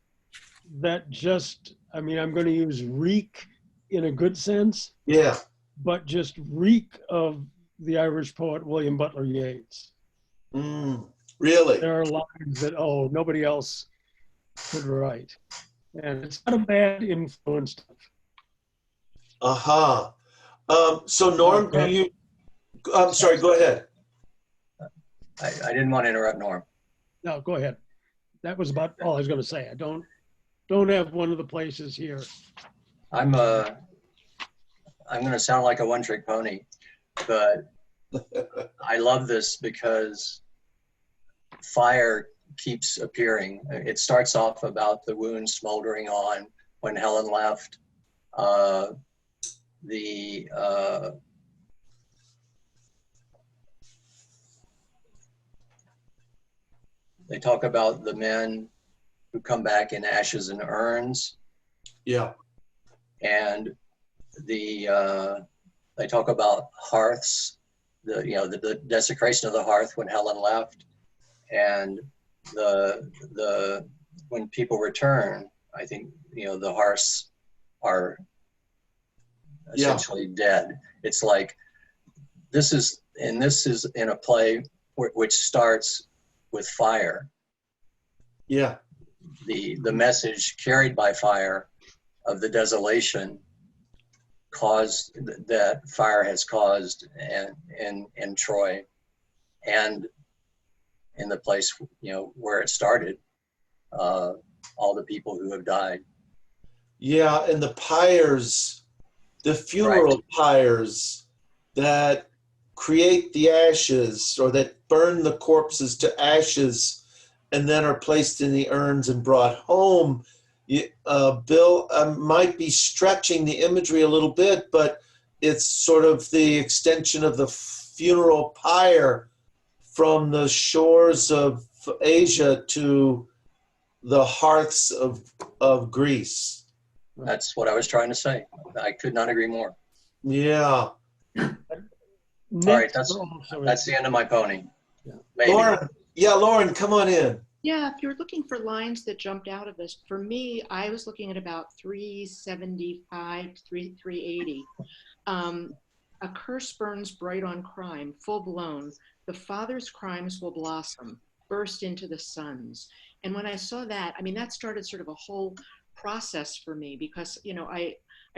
that just, I'm going to use reek in a good sense. Yeah. But just reek of the Irish poet William Butler Yeats. Really? There are lines that, nobody else could write. And it's not a bad influence. So Norm, I'm sorry, go ahead. I didn't want to interrupt Norm. No, go ahead. That was about all I was going to say. I don't have one of the places here. I'm going to sound like a one-trick pony, but I love this because fire keeps appearing. It starts off about the wound smoldering on when Helen left. They talk about the men who come back in ashes and urns. Yeah. And they talk about hearths, the desecration of the hearth when Helen left, and when people return, I think the hearths are essentially dead. It's like this is in a play which starts with fire. Yeah. The message carried by fire of the desolation that fire has caused in Troy and in the place, you know, where it started, all the people who have died. Yeah, and the pyres, the funeral pyres that create the ashes or that burn the corpses to ashes and then are placed in the urns and brought home. Bill, might be stretching the imagery a little bit, but it's sort of the extension of the funeral pyre from the shores of Asia to the hearths of Greece. That's what I was trying to say. I could not agree more. Yeah. All right, that's the end of my pony. Yeah. Maybe. Lauren, come on in. Yeah, if you're looking for lines that jumped out of this, for me, I was looking at about 375, 380. A curse burns bright on crime, full blown. The father's crimes will blossom, burst into the sons. And when I saw that, I mean, that started sort of a whole process for me because, you know, I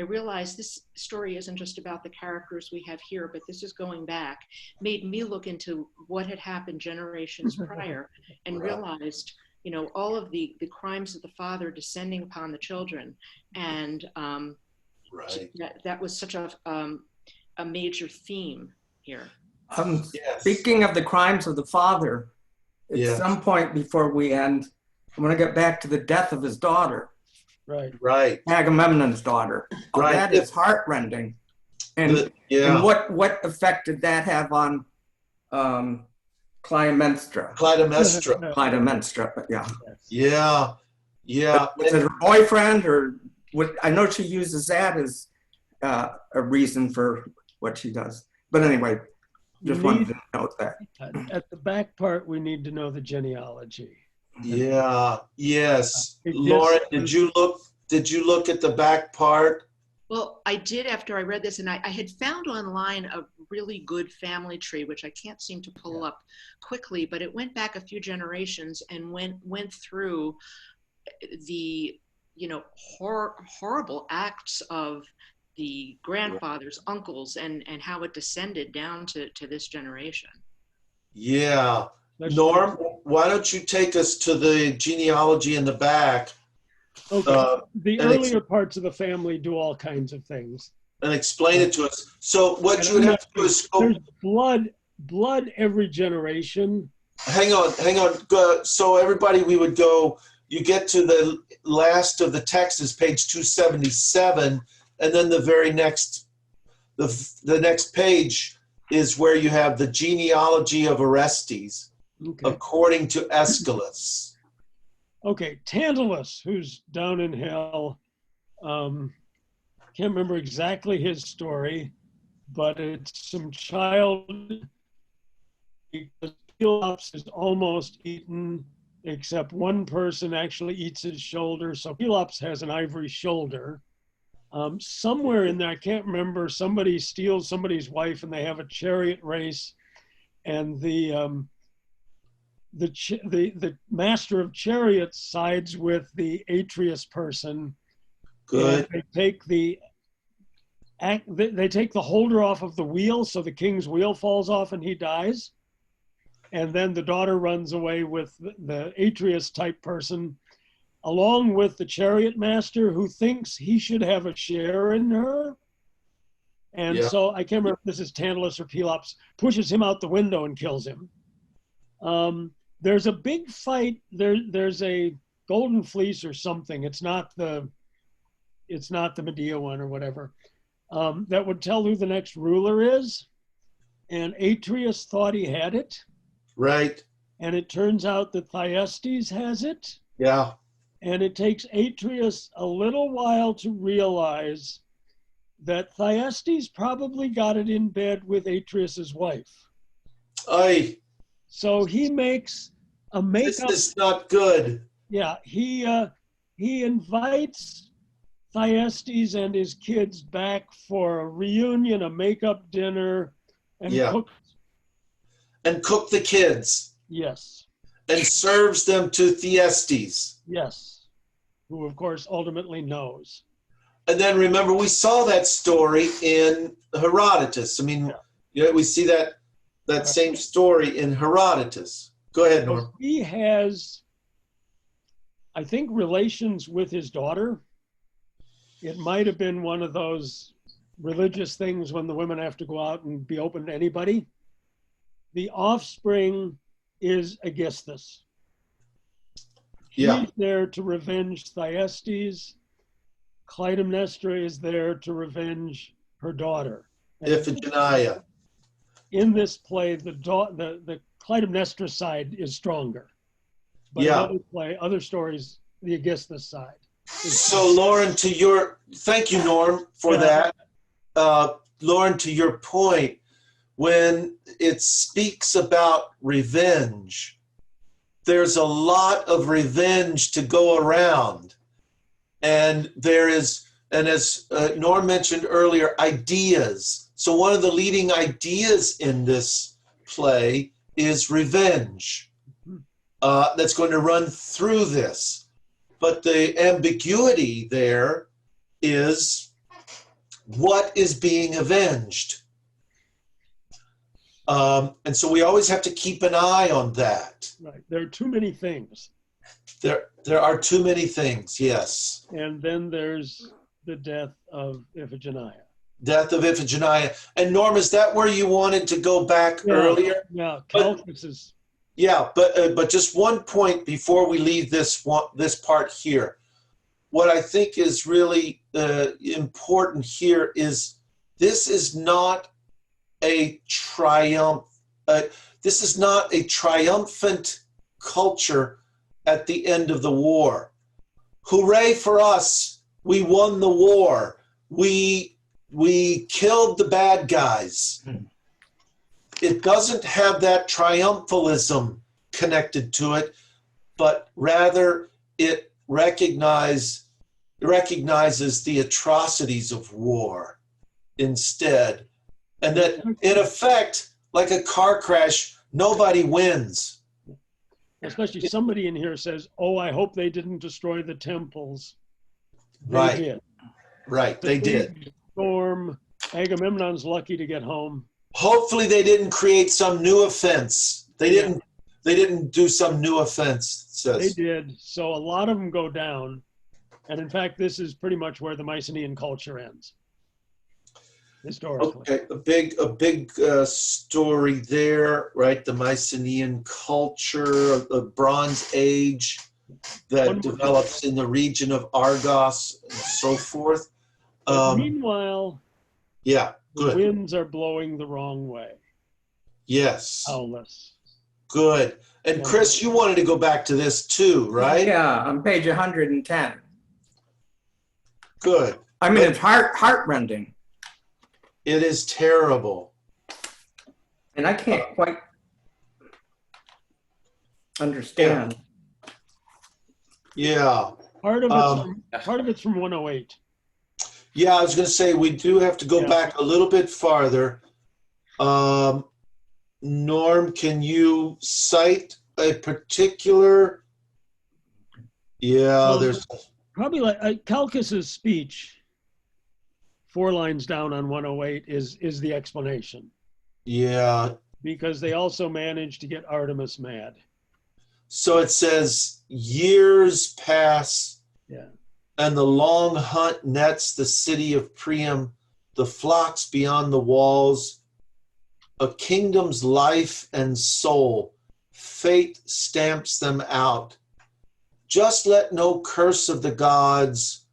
realized this story isn't just about the characters we have here, but this is going back, made me look into what had happened generations prior and realized, you know, all of the crimes of the father descending upon the children. And that was such a major theme here. Yes. Speaking of the crimes of the father, at some point before we end, I want to get back to the death of his daughter. Right. Agamemnon's daughter. Oh, Right. That is heartrending. And what effect did that have on Clytemnestra? Clytemnestra, yeah. Yeah. Yeah. Was it her boyfriend, or I know she uses that as a reason for what she does. But anyway, just wanted to note that. At the back part, we need to know the genealogy. Yeah. Yes. Lauren, did you look at the back part? Well, I did after I read this, and I had found online a really good family tree, which I can't seem to pull up quickly, but it went back a few generations and went through the, you know, horrible acts of the grandfathers, uncles, and how it descended down to this generation. Yeah. Norm, why don't you take us to the genealogy in the back? Okay. The earlier parts of the family do all kinds of things. And explain it to us. So what you would have to do is go. There's blood every generation. Hang on. So everybody, we would go, you get to the last of the text is page 277, and then the very next, the next page is where you have the genealogy of Orestes, according to Aeschylus. Okay, Tantalus, who's down in hell, can't remember exactly his story, but it's some child, because Pelops is almost eaten, except one person actually eats his shoulder, so Pelops has an ivory shoulder. Somewhere in there, I can't remember, somebody steals somebody's wife and they have a chariot race, and the master of chariots sides with the Atreus person. Good. They take the holder off of the wheel, so the king's wheel falls off and he dies. And then the daughter runs away with the Atreus type person, along with the chariot master who thinks he should have a share in her. And so I can't remember if this is Tantalus or Pelops, pushes him out the window and kills him. There's a big fight. There's a golden fleece or something. It's not the Medea one or whatever. That would tell who the next ruler is. And Atreus thought he had it. Right. And it turns out that Thyestes has it. Yeah. And it takes Atreus a little while to realize that Thyestes probably got it in bed with Atreus's wife. Aye. So he makes a makeup. This is not good. Yeah, he invites Thyestes and his kids back for a reunion, a makeup dinner, and cook the kids. Yes. And serves them to Thyestes. Yes, who of course ultimately knows. And then remember, we saw that story in Herodotus. I mean, we see that same story in Herodotus. Go ahead, Norm. He has, I think, relations with his daughter. It might have been one of those religious things when the women have to go out and be open to anybody. The offspring is Aegisthus. Yeah. He's there to revenge Thyestes. Clytemnestra is there to revenge her daughter. And Iphigenia. in this play, the Clytemnestra side is stronger. But in other other stories, the Aegisthus side. So, Lauren, thank you, Norm, for that. Lauren, to your point, when it speaks about revenge, there's a lot of revenge to go around. And as Norm mentioned earlier, ideas. So one of the leading ideas in this play is revenge. That's going to run through this. But the ambiguity there is what is being avenged. And so we always have to keep an eye on that. Right. There are too many things. There are too many things, yes. And then there's the death of Iphigenia. Death of Iphigenia. And Norm, is that where you wanted to go back earlier? Yeah, Calchas is. Yeah, but just one point before we leave this part here. What I think is really important here is this is not a triumph. This is not a triumphant culture at the end of the war. Hooray for us! We won the war. We killed the bad guys. It doesn't have that triumphalism connected to it, but rather it recognizes the atrocities of war instead. And that, in effect, like a car crash, nobody wins. Especially somebody in here says, "Oh, I hope they didn't destroy the temples." Right. They did. Right, they did. Storm. Agamemnon's lucky to get home. Hopefully they didn't create some new offense. They didn't do some new offense. They did. So a lot of them go down. And in fact, this is pretty much where the Mycenaean culture ends. Historically. Okay, a big story there, right? The Mycenaean culture, the Bronze Age that develops in the region of Argos and so forth. Meanwhile, yeah, good. The winds are blowing the wrong way. Yes. Owless. Good. And Chris, you wanted to go back to this too, right? Yeah, on page 110. Good. I mean, it's heartrending. It is terrible. And I can't quite understand. Yeah. Part of it's from 108. Yeah, I was going to say we do have to go back a little bit farther. Norm, can you cite a particular? Yeah, there's probably like Calchas's speech. 4 lines down on 108 is the explanation. Yeah. Because they also managed to get Artemis mad. So it says, years pass, and the long hunt nets the city of Priam, the flocks beyond the walls, a kingdom's life and soul, fate stamps them out. Just let no curse of the gods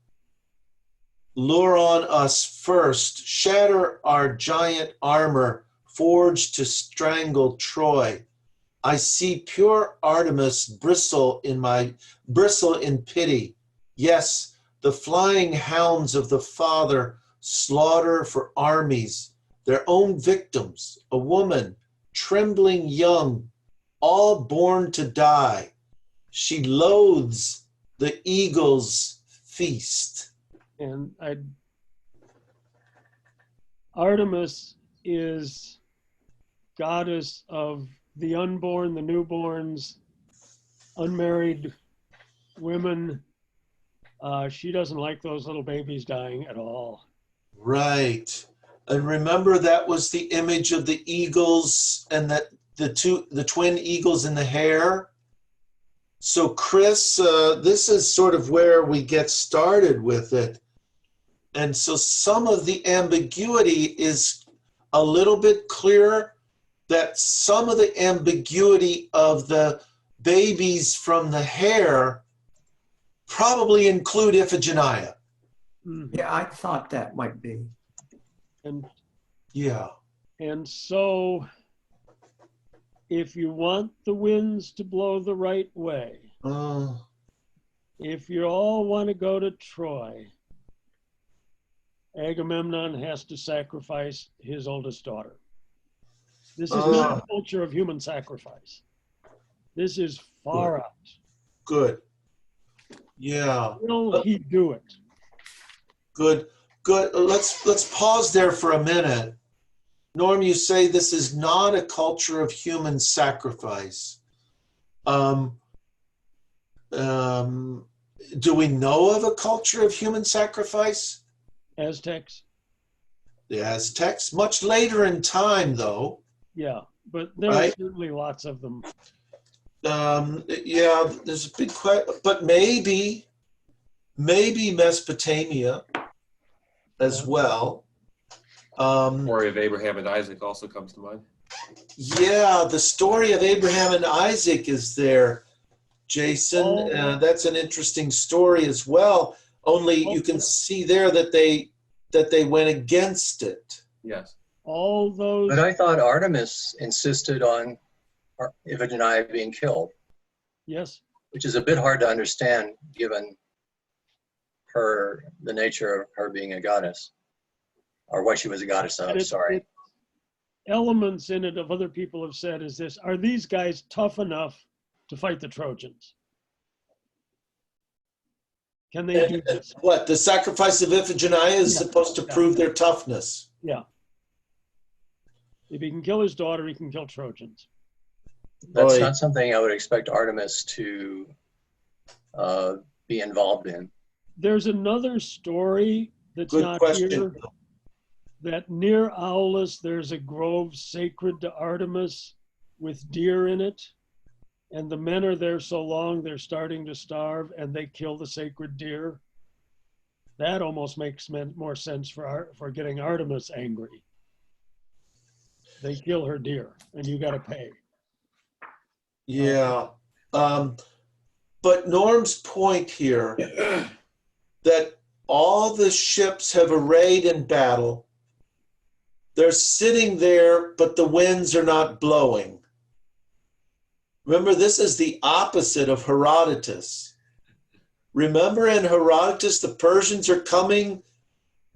lure on us first, shatter our giant armor, forged to strangle Troy. I see pure Artemis bristle in pity. Yes, the flying hounds of the Father slaughter for armies, their own victims, a woman, trembling young, all born to die. She loathes the eagle's feast. And Artemis is goddess of the unborn, the newborns, unmarried women, She doesn't like those little babies dying at all. Right. And remember, that was the image of the eagles and that the twin eagles in the hair. So Chris, this is sort of where we get started with it. And so some of the ambiguity is a little bit clearer, that some of the ambiguity of the babies from the hair probably include Iphigenia. Yeah, I thought that might be. And Yeah. And so, if you want the winds to blow the right way, if you all want to go to Troy, Agamemnon has to sacrifice his oldest daughter. This is not a culture of human sacrifice. This is far out. Good. Yeah. Will he do it? Good. Good. Let's pause there for a minute. Norm, you say this is not a culture of human sacrifice. Do we know of a culture of human sacrifice? Aztecs? The Aztecs, much later in time, though. Yeah, but there are certainly lots of them. Yeah, there's a big question, but maybe Mesopotamia as well. Story of Abraham and Isaac also comes to mind. Yeah, the story of Abraham and Isaac is there, Jason. That's an interesting story as well. Only you can see there that they went against it. Yes. All those. But I thought Artemis insisted on Iphigenia being killed. Yes. Which is a bit hard to understand given the nature of her being a goddess, or what she was a goddess of. Sorry. Elements in it of other people have said is this: are these guys tough enough to fight the Trojans? Can they do this? What, the sacrifice of Iphigenia is supposed to prove their toughness? Yeah. If he can kill his daughter, he can kill Trojans. That's not something I would expect Artemis to be involved in. There's another story that's Good not question. here. That near Aulis, there's a grove sacred to Artemis with deer in it. And the men are there so long, they're starting to starve, and they kill the sacred deer. That almost makes more sense for getting Artemis angry. They kill her deer, and you got to pay. Yeah. But Norm's point here, that all the ships have arrayed in battle. They're sitting there, but the winds are not blowing. Remember, this is the opposite of Herodotus. Remember, in Herodotus, the Persians are coming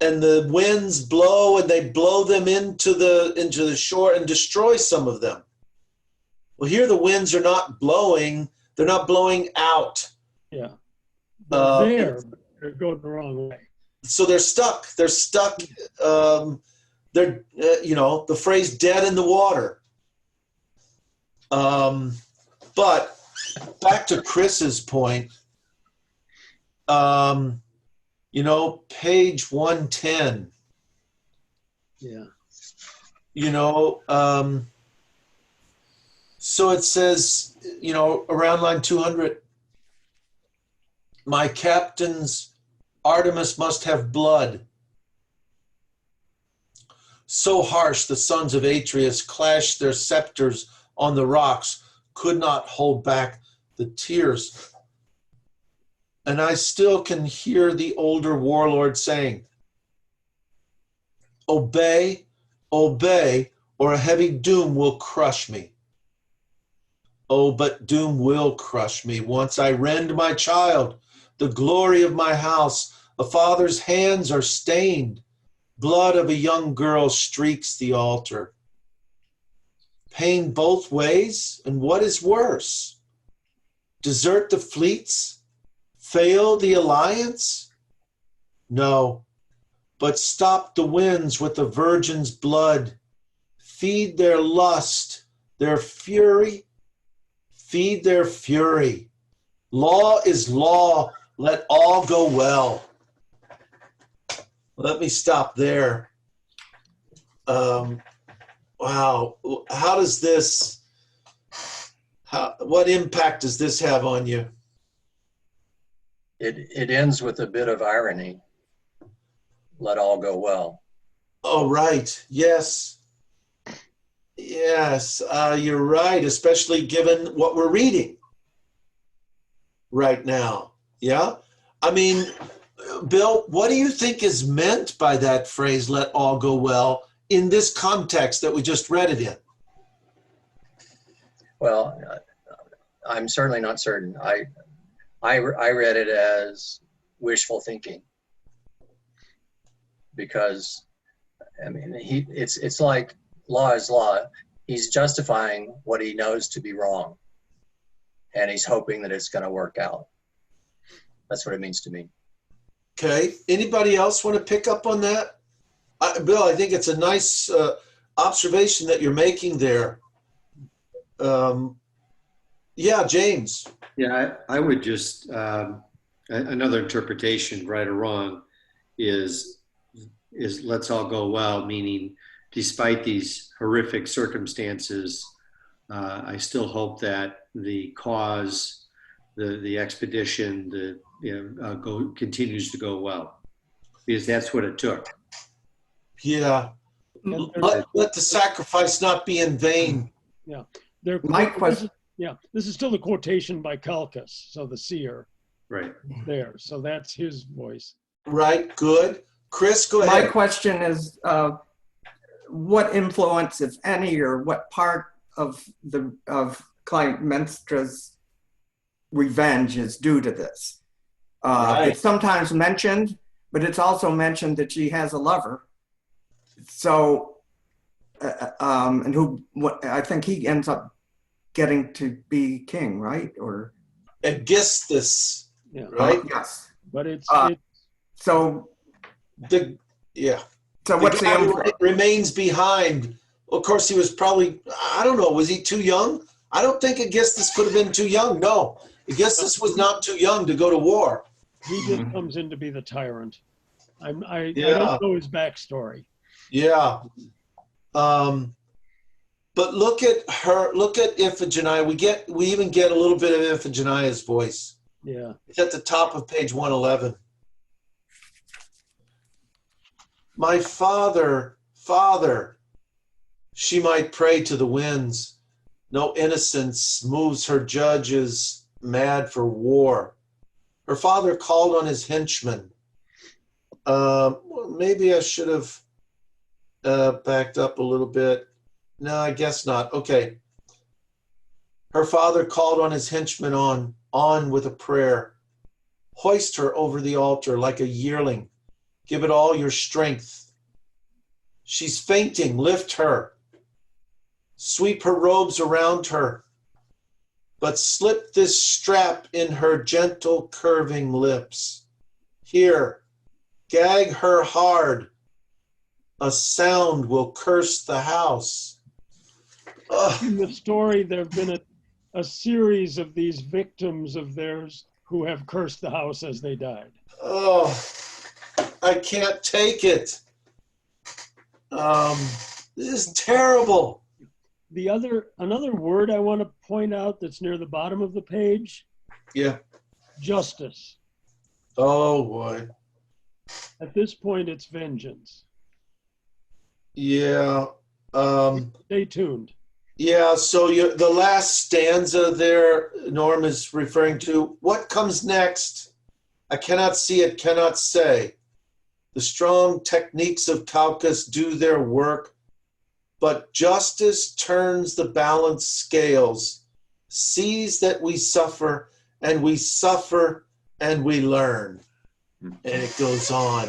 and the winds blow and they blow them into the shore and destroy some of them. Well, here the winds are not blowing. They're not blowing out. Yeah. They're going the wrong way. So they're stuck. They're stuck. They're, the phrase dead in the water. But back to Chris's point, page 110. Yeah. So it says, around line 200, my captains, Artemis must have blood. So harsh the sons of Atreus clashed their scepters on the rocks, could not hold back the tears. And I still can hear the older warlord saying, obey, obey, or a heavy doom will crush me. Oh, but doom will crush me. Once I rend my child, the glory of my house, a father's hands are stained. Blood of a young girl streaks the altar. Pain both ways, and what is worse? Desert the fleets? Fail the alliance? No, but stop the winds with the virgin's blood. Feed their lust, their fury. Feed their fury. Law is law Let all go well. Let me stop there. Wow. How does this, what impact does this have on you? It ends with a bit of irony. Let all go well. Oh, right. Yes. Yes, you're right, especially given what we're reading right now. Yeah? I mean, Bill, what do you think is meant by that phrase, let all go well, in this context that we just read it in? Well, I'm certainly not certain. I read it as wishful thinking, because I mean it's like law is law. He's justifying what he knows to be wrong, and he's hoping that it's going to work out. That's what it means to me. Okay. Anybody else want to pick up on that? Bill, I think it's a nice observation that you're making there. Yeah, James. Yeah, I would just, another interpretation, right or wrong, is let's all go well, meaning despite these horrific circumstances, I still hope that the cause, the expedition, continues to go well, because that's what it took. Yeah. Let the sacrifice not be in vain. Yeah. My question. This is still the quotation by Calchas, so the seer. Right. There. So that's his voice. Right. Good. Chris, go ahead. My question is, what influence, if any, or what part of Clytemnestra's revenge is due to this? Right. It's sometimes mentioned, but it's also mentioned that she has a lover. So, and I think he ends up getting to be king, right? Or Aegisthus. Yeah. Right. Yes. But it's So what's the guy who influence? remains behind? Of course, he was probably, I don't know, was he too young? I don't think Aegisthus could have been too young. No, Aegisthus was not too young to go to war. he just comes in to be the tyrant. I Yeah. don't know his backstory. Yeah. But look at her, look at Iphigenia. We even get a little bit of Iphigenia's voice. Yeah. It's at the top of page 111. My father, she might pray to the winds. No innocence moves her judges mad for war. Her father called on his henchmen. Maybe I should have backed up a little bit. No, I guess not. Okay. Her father called on his henchmen on with a prayer. Hoist her over the altar like a yearling. Give it all your strength. She's fainting. Lift her. Sweep her robes around her. But slip this strap in her gentle curving lips. Here, gag her hard. A sound will curse the house. In the story, there have been a series of these victims of theirs who have cursed the house as they died. Oh, I can't take it. This is terrible. Another word I want to point out that's near the bottom of the page. Yeah. Justice. Oh boy. At this point, it's vengeance. Yeah. Stay tuned. Yeah. So the last stanza there, Norm is referring to. What comes next? I cannot see it, cannot say. The strong techniques of Calchas do their work, but justice turns the balanced scales, sees that we suffer, and we suffer, and we learn. And it goes on.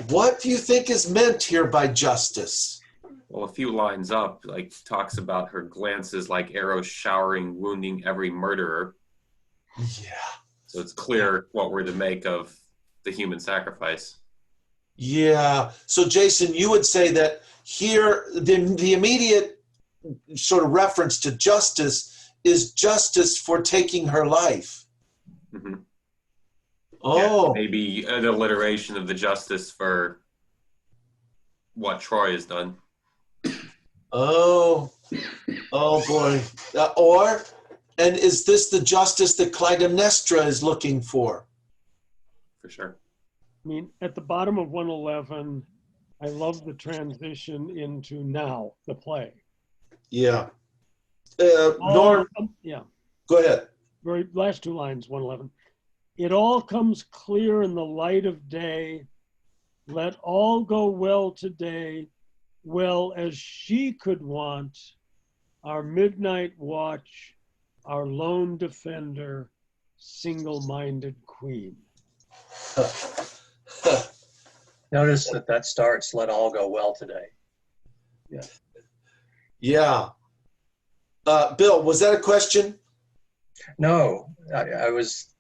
What do you think is meant here by justice? Well, a few lines up, like, talks about her glances like arrows showering, wounding every murderer. Yeah. So it's clear what we're to make of the human sacrifice. Yeah. So, Jason, you would say that here, the immediate sort of reference to justice is justice for taking her life. Mm-hmm. Oh, maybe an alliteration of the justice for what Troy has done. oh, oh boy. And is this the justice that Clytemnestra is looking for? For sure. I mean, at the bottom of 111, I love the transition into now, the play. Yeah. All, Norm, yeah, go ahead. very last two lines, 111. It all comes clear in the light of day. Let all go well today, well as she could want. Our midnight watch, our lone defender, single-minded queen. Notice that starts, let all go well today. Yeah. Bill, was that a question? No, I was,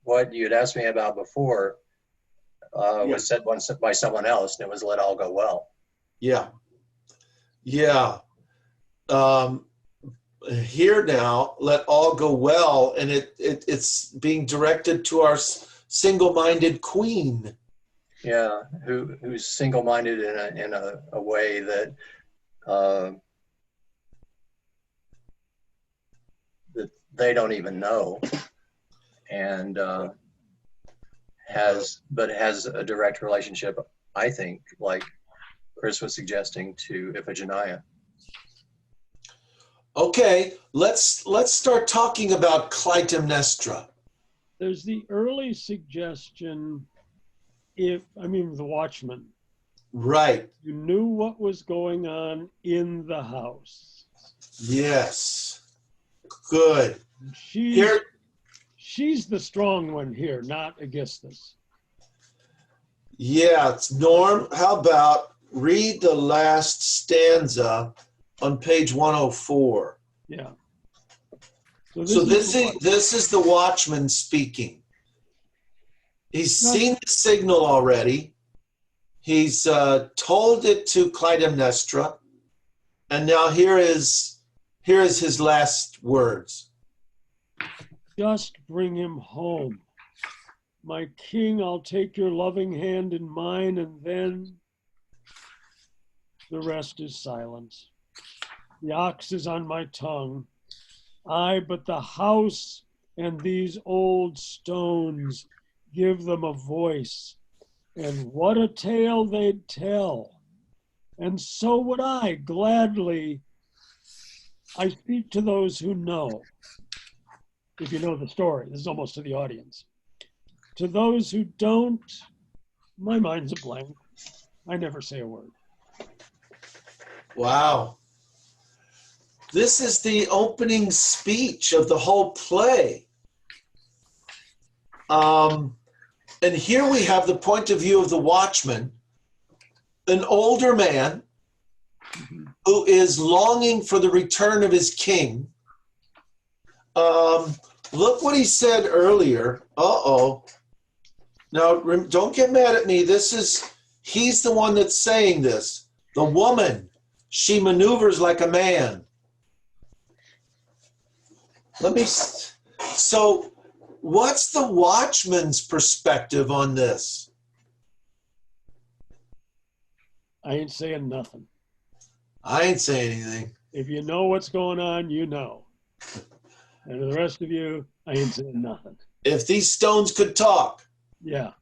what you had asked me about before was said once by someone else, and it was let all go well. Yeah. Yeah. Here now, let all go well, and it's being directed to our single-minded queen. Yeah, who's single-minded in a way that that they don't even know, and has a direct relationship, I think, like Chris was suggesting, to Iphigenia. Okay, let's start talking about Clytemnestra. There's the early suggestion, the watchman. Right. You knew what was going on in the house. Yes. Good. She's the strong one here, not Aegisthus. Yeah, it's Norm. How about read the last stanza on page 104? Yeah. So this is the watchman speaking. He's seen the signal already. He's told it to Clytemnestra, and now here is his last words. Just bring him home. My king, I'll take your loving hand in mine, and then the rest is silence. The ox is on my tongue. Aye, but the house and these old stones give them a voice, and what a tale they'd tell. And so would I gladly. I speak to those who know. If you know the story, this is almost to the audience. To those who don't, my mind's a blank. I never say a word. Wow. This is the opening speech of the whole play. And here we have the point of view of the watchman, an older man who is longing for the return of his king. Look what he said earlier. Uh-oh. Now, don't get mad at me. He's the one that's saying this. The woman, she maneuvers like a man. So what's the watchman's perspective on this? I ain't saying nothing. I ain't saying anything. If you know what's going on, you know. And the rest of you, I ain't saying nothing. If these stones could talk. Yeah.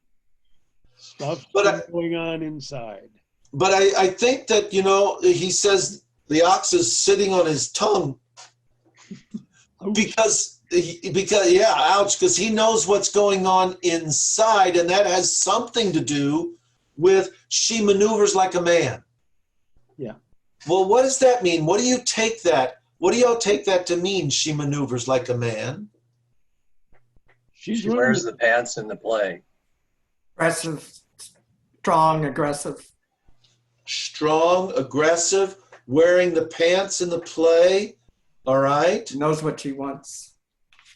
Stuff's going on inside. But I think that, he says the ox is sitting on his tongue because he knows what's going on inside, and that has something to do with she maneuvers like a man. Yeah. Well, what does that mean? What do you take that? What do y'all take that to mean? She maneuvers like a man. She wears the pants in the play. Aggressive, strong, aggressive. Strong, aggressive, wearing the pants in the play. All right. Knows what she wants.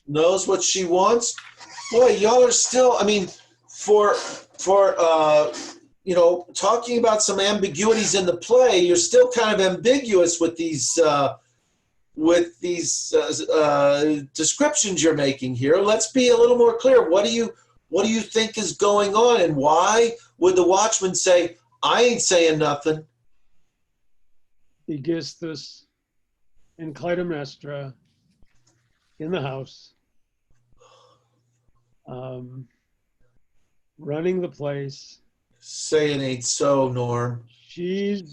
Knows what she wants. Boy, y'all are still, for talking about some ambiguities in the play, you're still kind of ambiguous with these with these descriptions you're making here. Let's be a little more clear. What do you think is going on, and why would the watchman say, "I ain't saying nothing"? Aegisthus and Clytemnestra in the house, running the place. Say it ain't so, Norm. She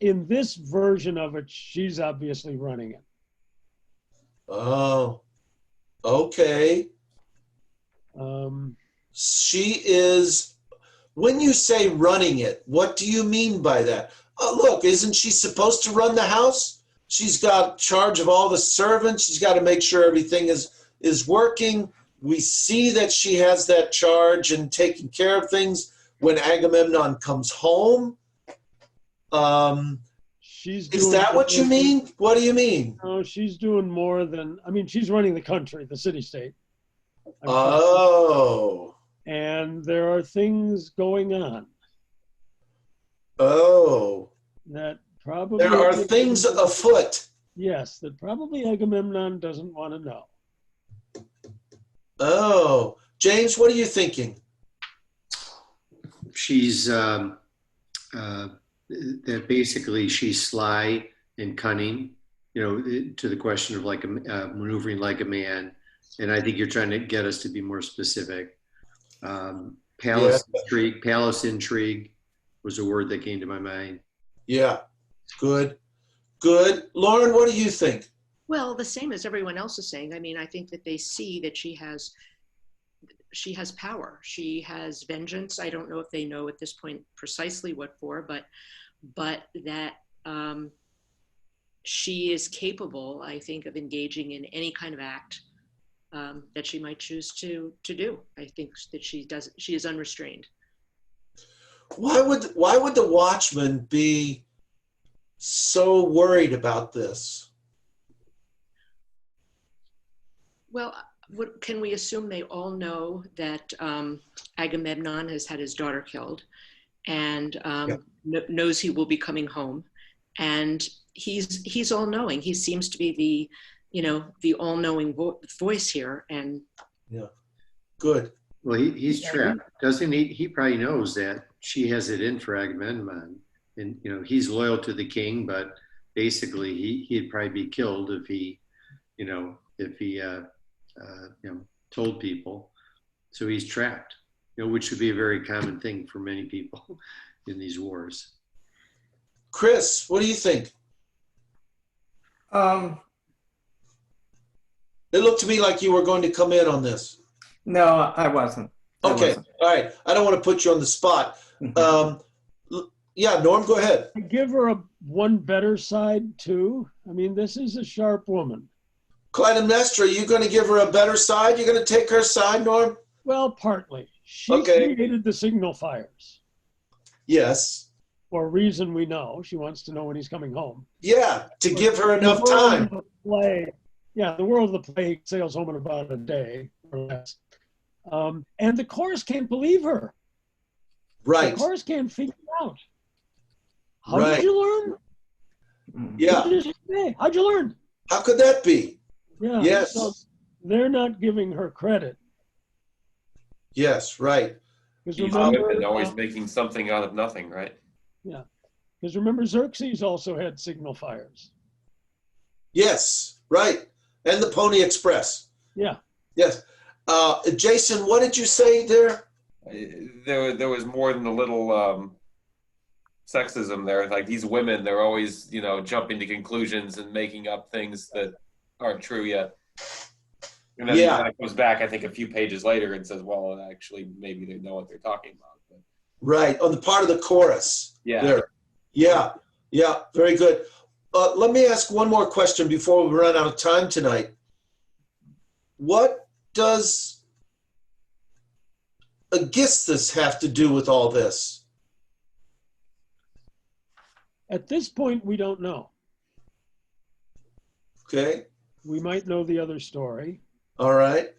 in this version of it, she's obviously running it. Oh, okay. She is. When you say running it, what do you mean by that? Look, isn't she supposed to run the house? She's got charge of all the servants. She's got to make sure everything is working. We see that she has that charge and taking care of things when Agamemnon comes home. Is that what you mean? What do you mean? No, she's doing more than, I mean, she's running the country, the city-state. Oh. And there are things going on. Oh. That probably. There are things afoot. Yes, that probably Agamemnon doesn't want to know. Oh. James, what are you thinking? She's, that basically she's sly and cunning, to the question of like maneuvering like a man. And I think you're trying to get us to be more specific. Palace intrigue was a word that came to my mind. Yeah, good. Lauren, what do you think? Well, the same as everyone else is saying. I mean, I think that they see that she has power. She has vengeance. I don't know if they know at this point precisely what for, but that she is capable, I think, of engaging in any kind of act that she might choose to do. I think that she is unrestrained. Why would the watchman be so worried about this? Well, can we assume they all know that Agamemnon has had his daughter killed and knows he will be coming home, and he's all knowing. He seems to be the all-knowing voice here. And yeah, good. Well, he's trapped, doesn't he? He probably knows that she has it in for Agamemnon, and he's loyal to the king, but basically he'd probably be killed if he told people. So he's trapped, which would be a very common thing for many people in these wars. Chris, what do you think? It looked to me like you were going to come in on this. No, I wasn't. Okay, all right. I don't want to put you on the spot. Yeah, Norm, go ahead. I give her one better side too. I mean, this is a sharp woman. Clytemnestra, are you going to give her a better side? You're going to take her side, Norm? Well, partly. She created the signal fires. Yes. For a reason we know. She wants to know when he's coming home. Yeah, to give her enough time. The world of the play sails home in about a day or less. And the chorus can't believe her. Right. The chorus can't figure out. How did you learn? Yeah. How'd you learn? How could that be? Yeah. Yes. So they're not giving her credit. Yes, right. He's always making something out of nothing, right? Yeah. Because remember, Xerxes also had signal fires. Yes, right. And the Pony Express. Yeah. Yes. Jason, what did you say there? There was more than a little sexism there. Like these women, they're always, jumping to conclusions and making up things that aren't true yet. And then it goes back, I think, a few pages later and says, well, actually, maybe they know what they're talking about. But. Right, on the part of the chorus. Yeah. There. Yeah, very good. Let me ask one more question before we run out of time tonight. What does Aegisthus have to do with all this? At this point, we don't know. Okay. We might know the other story. All right.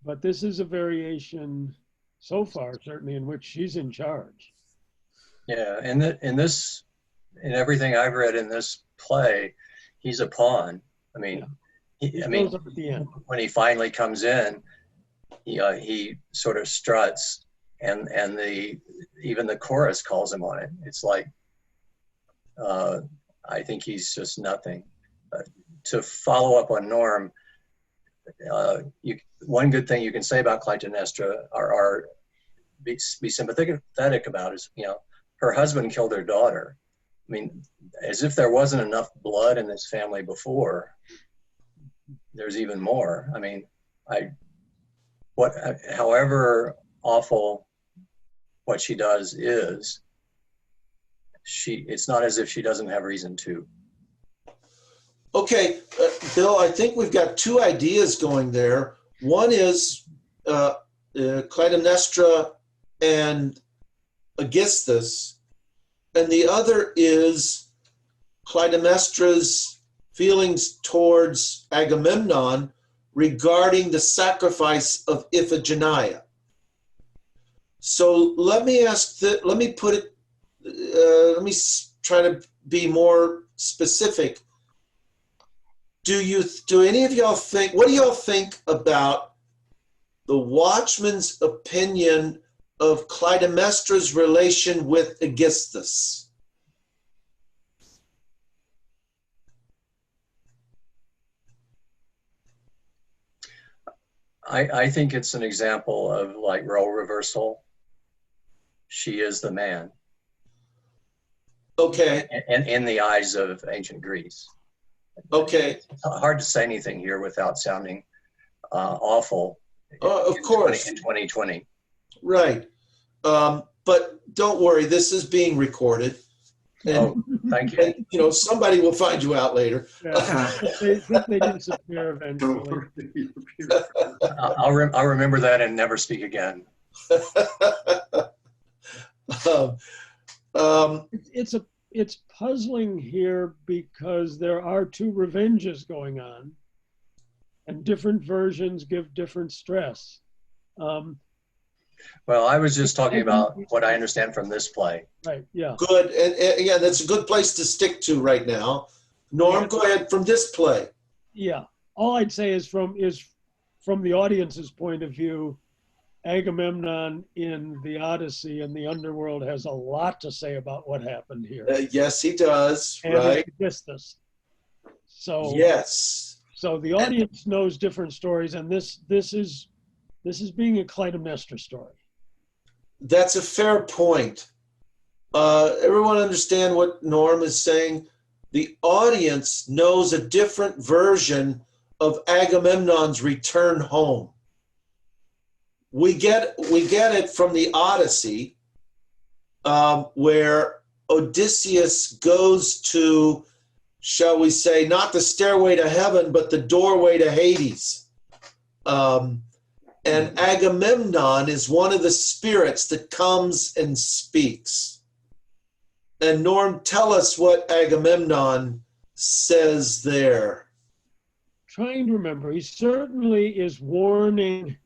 But this is a variation so far, certainly, in which she's in charge. Yeah, in everything I've read in this play, he's a pawn. I mean, He shows up at the end. when he finally comes in, he sort of struts, and even the chorus calls him on it. It's like, I think he's just nothing. To follow up on Norm, one good thing you can say about Clytemnestra, or be sympathetic about, is, her husband killed her daughter. I mean, as if there wasn't enough blood in this family before, there's even more. I mean, however awful what she does is, it's not as if she doesn't have reason to. Okay, Bill, I think we've got two ideas going there. One is Clytemnestra and Aegisthus, and the other is Clytemnestra's feelings towards Agamemnon regarding the sacrifice of Iphigenia. So let me try to be more specific. Do any of y'all think, what do y'all think about the Watchman's opinion of Clytemnestra's relation with Aegisthus? I think it's an example of like role reversal. She is the man. Okay. And in the eyes of ancient Greece. Okay. It's hard to say anything here without sounding awful. Of course. In 2020. Right. But don't worry, this is being recorded. And, thank you. And, somebody will find you out later. Yeah. they disappear eventually. I'll remember that and never speak again. It's puzzling here because there are two revenges going on, and different versions give different stress. Well, I was just talking about what I understand from this play. Right, yeah. Good, and yeah, that's a good place to stick to right now. Norm, go ahead, from this play. Yeah, all I'd say is from the audience's point of view, Agamemnon in the Odyssey and the underworld has a lot to say about what happened here. Yes, he does, and right? Aegisthus. So yes. So the audience knows different stories, and this is being a Clytemnestra story. That's a fair point. Everyone understand what Norm is saying? The audience knows a different version of Agamemnon's return home. We get it from the Odyssey, where Odysseus goes to, shall we say, not the stairway to heaven, but the doorway to Hades. And Agamemnon is one of the spirits that comes and speaks. And Norm, tell us what Agamemnon says there. Trying to remember, he certainly is warning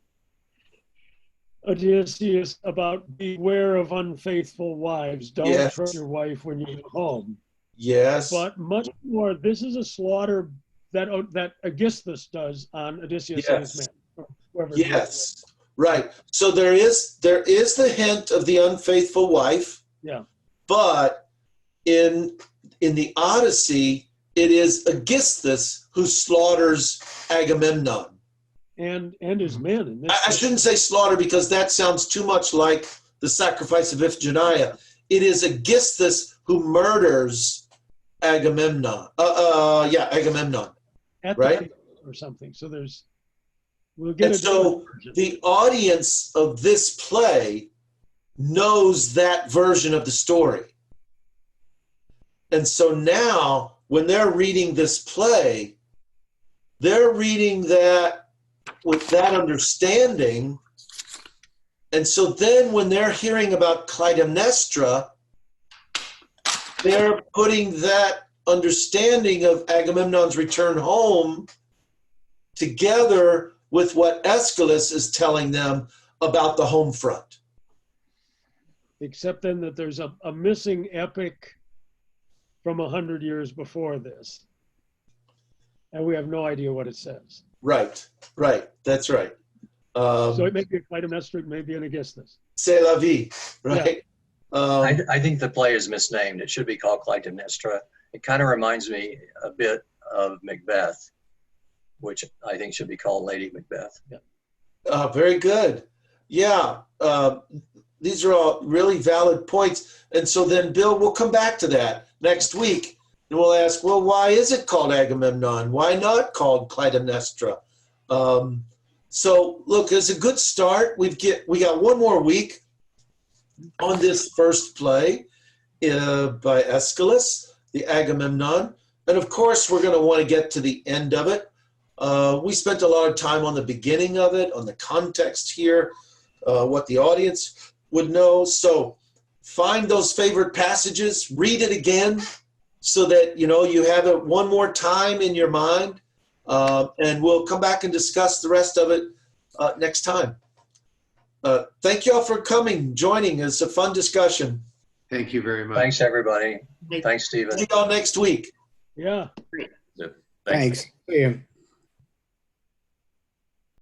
Odysseus about beware of unfaithful wives. Don't trust your wife when you get home. Yes. But much more, this is a slaughter that Aegisthus does on Odysseus and his men. Yes, right. So there is the hint of the unfaithful wife. Yeah. But in the Odyssey, it is Aegisthus who slaughters Agamemnon. And his men. In this I shouldn't say slaughter because that sounds too much like the sacrifice of Iphigenia. It is Aegisthus who murders Agamemnon. Agamemnon. Right? Or something. So we'll get. And so the audience of this play knows that version of the story. And so now when they're reading this play, they're reading that with that understanding. And so then when they're hearing about Clytemnestra, they're putting that understanding of Agamemnon's return home together with what Aeschylus is telling them about the home front. Except then that there's a missing epic from 100 years before this. and we have no idea what it says. Right. That's right. So it may be a Clytemnestra, it may be an Aegisthus. C'est la vie, right? I think the play is misnamed. It should be called Clytemnestra. It kind of reminds me a bit of Macbeth, which I think should be called Lady Macbeth. Very good. Yeah. These are all really valid points. And so then, Bill, we'll come back to that next week. And we'll ask, well, why is it called Agamemnon? Why not called Clytemnestra? So, look, it's a good start. We got one more week on this first play by Aeschylus, the Agamemnon. And, of course, we're going to want to get to the end of it. We spent a lot of time on the beginning of it, on the context here, what the audience would know. So find those favorite passages, read it again so that, you have it one more time in your mind. And we'll come back and discuss the rest of it next time. Thank you all for coming, joining. It's a fun discussion. Thank you very much. Thanks, everybody. Thanks, Stephen. See you all next week. Yeah. Thanks. See you.